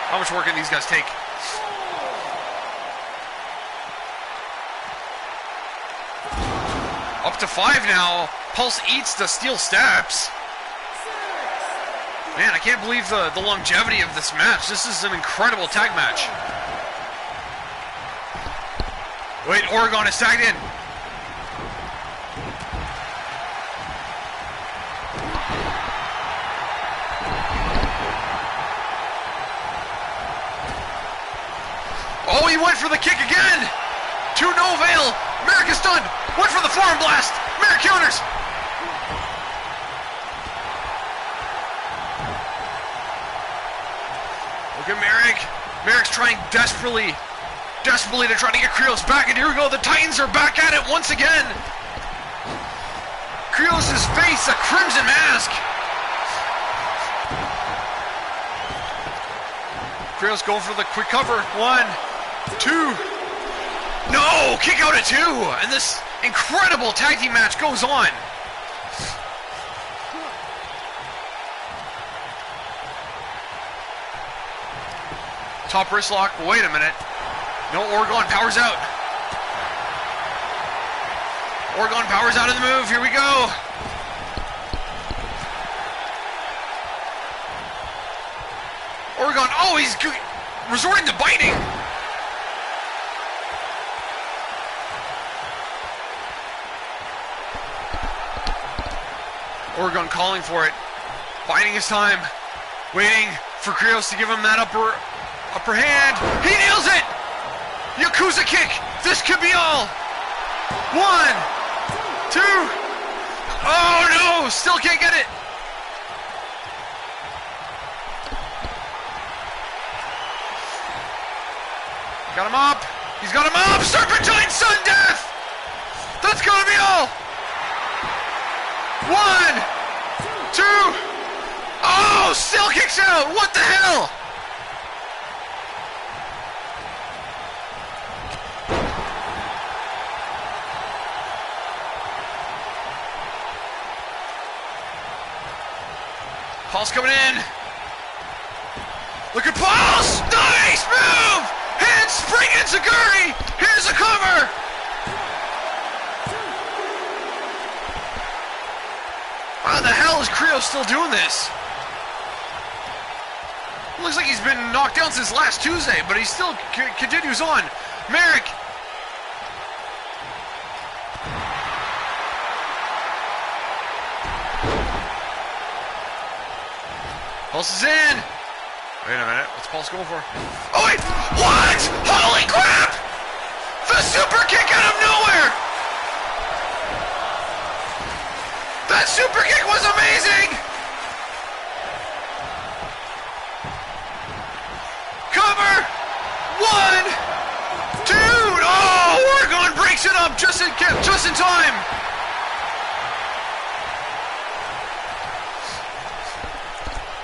How much work can these guys take? Up to 5 now. Pulse eats the steel steps. Man, I can't believe the longevity of this match. This is an incredible tag match. Wait, Oragon is tagged in. Oh, he went for the kick again! To no avail! Marek is stunned! Went for the forearm blast! Marek counters! Look at Marek. Marek's trying desperately to try to get Krios back, and here we go, the Titans are back at it once again! Krios' face, a crimson mask! Krios going for the quick cover. 1, 2. No! Kick out at 2! And this incredible tag team match goes on. Top wrist lock. Wait a minute. No, Oragon powers out. Oragon powers out of the move. Here we go. Oragon. Oh, he's resorting to biting. Oragon calling for it. Biding his time. Waiting for Krios to give him that upper hand. He nails it! Yakuza kick! This could be all! 1, 2. Oh no! Still can't get it! Got him up! He's got him up! Serpentine Sun Death! That's gonna be all! 1, 2. Oh! Still kicks out! What the hell? Pulse coming in. Look at Pulse! Nice move! Hand spring enziguri! Here's a cover! How the hell is Krios still doing this? Looks like he's been knocked down since last Tuesday, but he still continues on. Marek! Pulse is in! Wait a minute, what's Pulse going for? Oh wait! What?! Holy crap! The super kick out of nowhere! That super kick was amazing! Cover! 1, 2! Oh! Oragon breaks it up just in time!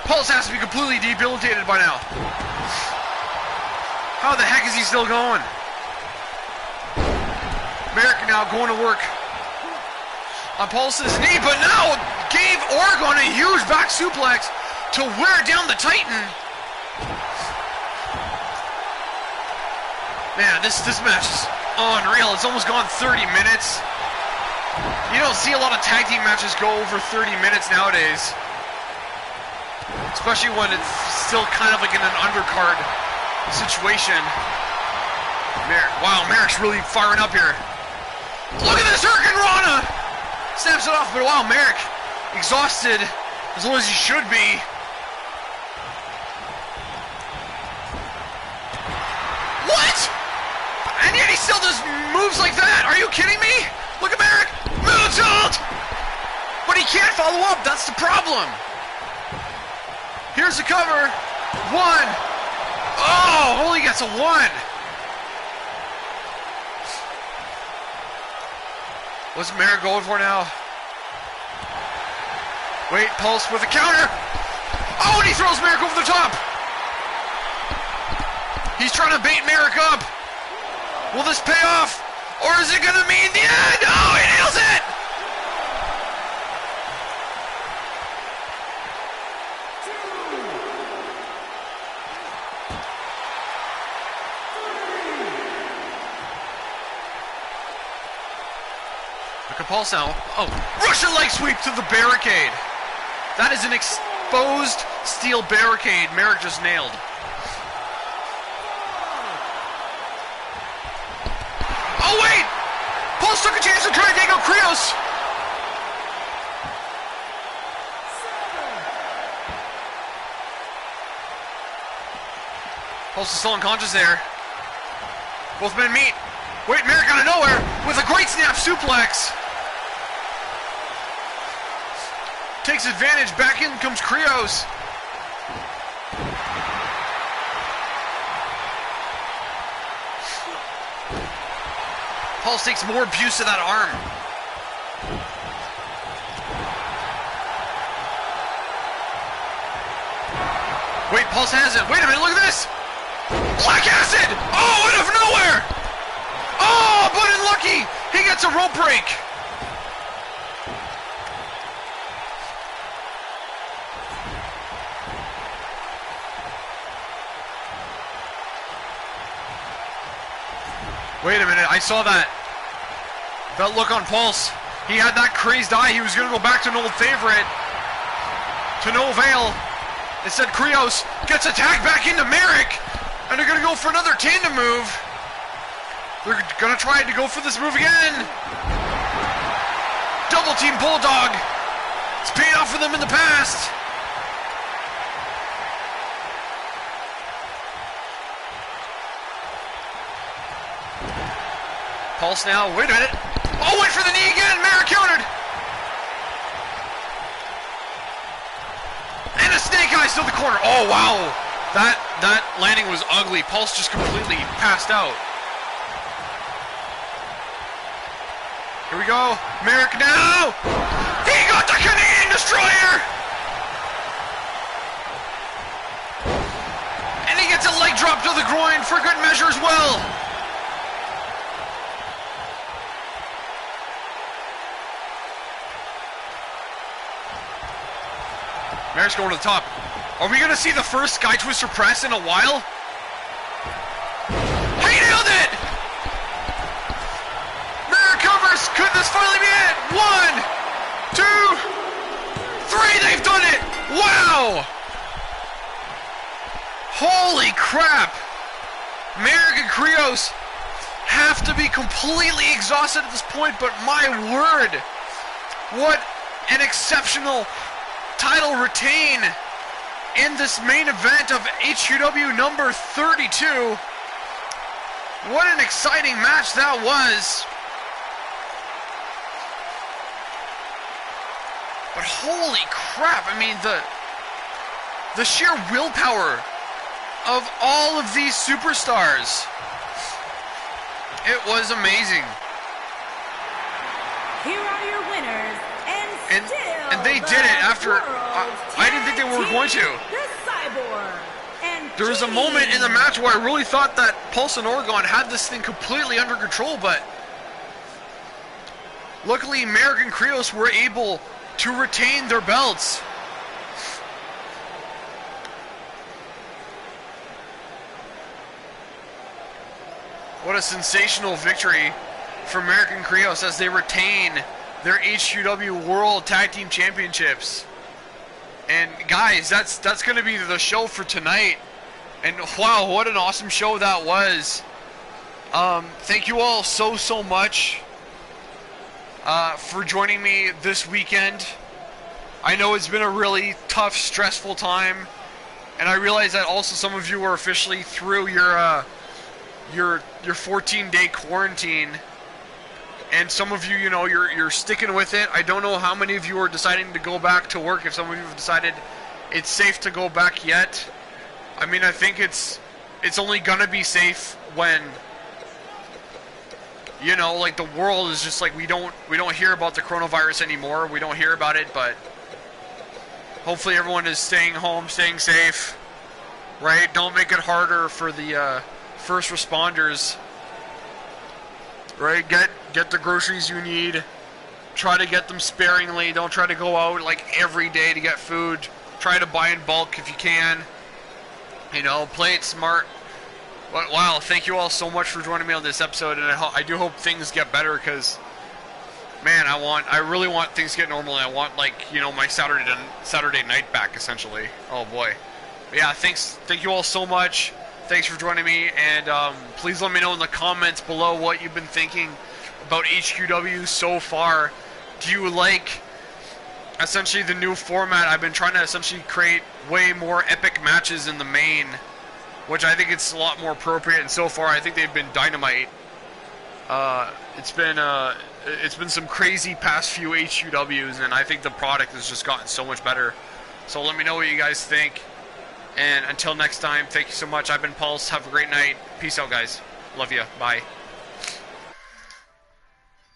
Pulse has to be completely debilitated by now. How the heck is he still going? Marek now going to work on Pulse's knee, but now gave Oragon a huge back suplex to wear down the Titan. Man, this match is unreal. It's almost gone 30 minutes. You don't see a lot of tag team matches go over 30 minutes nowadays. Especially when it's still kind of like in an undercard situation. Wow, Marek's really firing up here. Look at this Hurricane Rana! Snaps it off, but wow, Marek exhausted as low as he should be. What? And yet he still does moves like that. Are you kidding me? Look at Marek. Moonsault! But he can't follow up. That's the problem. Here's the cover. 1. Oh, only gets a 1. What's Marek going for now? Wait, Pulse with a counter. Oh, and he throws Marek over the top. He's trying to bait Marek up. Will this pay off? Or is it going to mean the end? Oh, he nails it! Look at Pulse now. Oh, Russian leg sweep to the barricade. That is an exposed steel barricade Marek just nailed. Oh wait! Pulse took a chance to try and take out Krios. Pulse is still unconscious there. Both men meet. Wait, Marek out of nowhere with a great snap suplex. Takes advantage. Back in comes Krios. Pulse takes more abuse to that arm. Wait, Pulse has it. Wait a minute, look at this! Black acid! Oh, out of nowhere! Oh, but unlucky! He gets a rope break! Wait a minute, I saw that. That look on Pulse. He had that crazed eye. He was going to go back to an old favorite. To no avail. Instead, Krios gets attacked back into Marek. And they're going to go for another tandem move. They're going to try to go for this move again. Double team Bulldog. It's paid off for them in the past. Pulse now, wait a minute. Oh, wait for the knee again, Marek countered. And a snake eyes to the corner. Oh, wow. That landing was ugly. Pulse just completely passed out. Here we go. Marek now. He got the Canadian Destroyer. And he gets a leg drop to the groin for good measure as well. Marek's going to the top. Are we going to see the first Sky Twister press in a while? He nailed it! Marek covers. Could this finally be it? 1, 2, 3. They've done it! Wow! Holy crap! Marek and Krios have to be completely exhausted at this point, but my word! What an exceptional title retain in this main event of HQW number 32. What an exciting match that was. But holy crap, I mean the sheer willpower of all of these superstars. It was amazing. Here are your winners, and they did it after I didn't think they were going to. There was a moment in the match where I really thought that Pulse and Oragon had this thing completely under control, but luckily Marek and Krios were able to retain their belts. What a sensational victory for Marek and Krios as they retain their HQW World Tag Team Championships. And guys, that's going to be the show for tonight. And wow, what an awesome show that was. Thank you all so much for joining me this weekend. I know it's been a really tough, stressful time, and I realize that also some of you are officially through your 14-day quarantine. And some of you, you know, you're sticking with it. I don't know how many of you are deciding to go back to work. If some of you have decided it's safe to go back yet. I mean, I think it's only gonna be safe when, you know, like the world is just like we don't hear about the coronavirus anymore. We don't hear about it, but hopefully everyone is staying home, staying safe. right? Don't make it harder for the first responders, right? Get the groceries you need. Try to get them sparingly. Don't try to go out like every day to get food. Try to buy in bulk if you can. You know, play it smart. But wow, thank you all so much for joining me on this episode, and I do hope things get better, because man, I really want things to get normal. And I want, like, you know, my Saturday night back, essentially. Oh boy. But yeah, thank you all so much. Thanks for joining me, and please let me know in the comments below what you've been thinking about HQW so far. Do you like essentially the new format? I've been trying to essentially create way more epic matches in the main, which I think it's a lot more appropriate, and so far I think they've been dynamite. It's been some crazy past few HQWs, and I think the product has just gotten so much better. So let me know what you guys think, and until next time, thank you so much. I've been Pulse. Have a great night. Peace out, guys. Love you. Bye.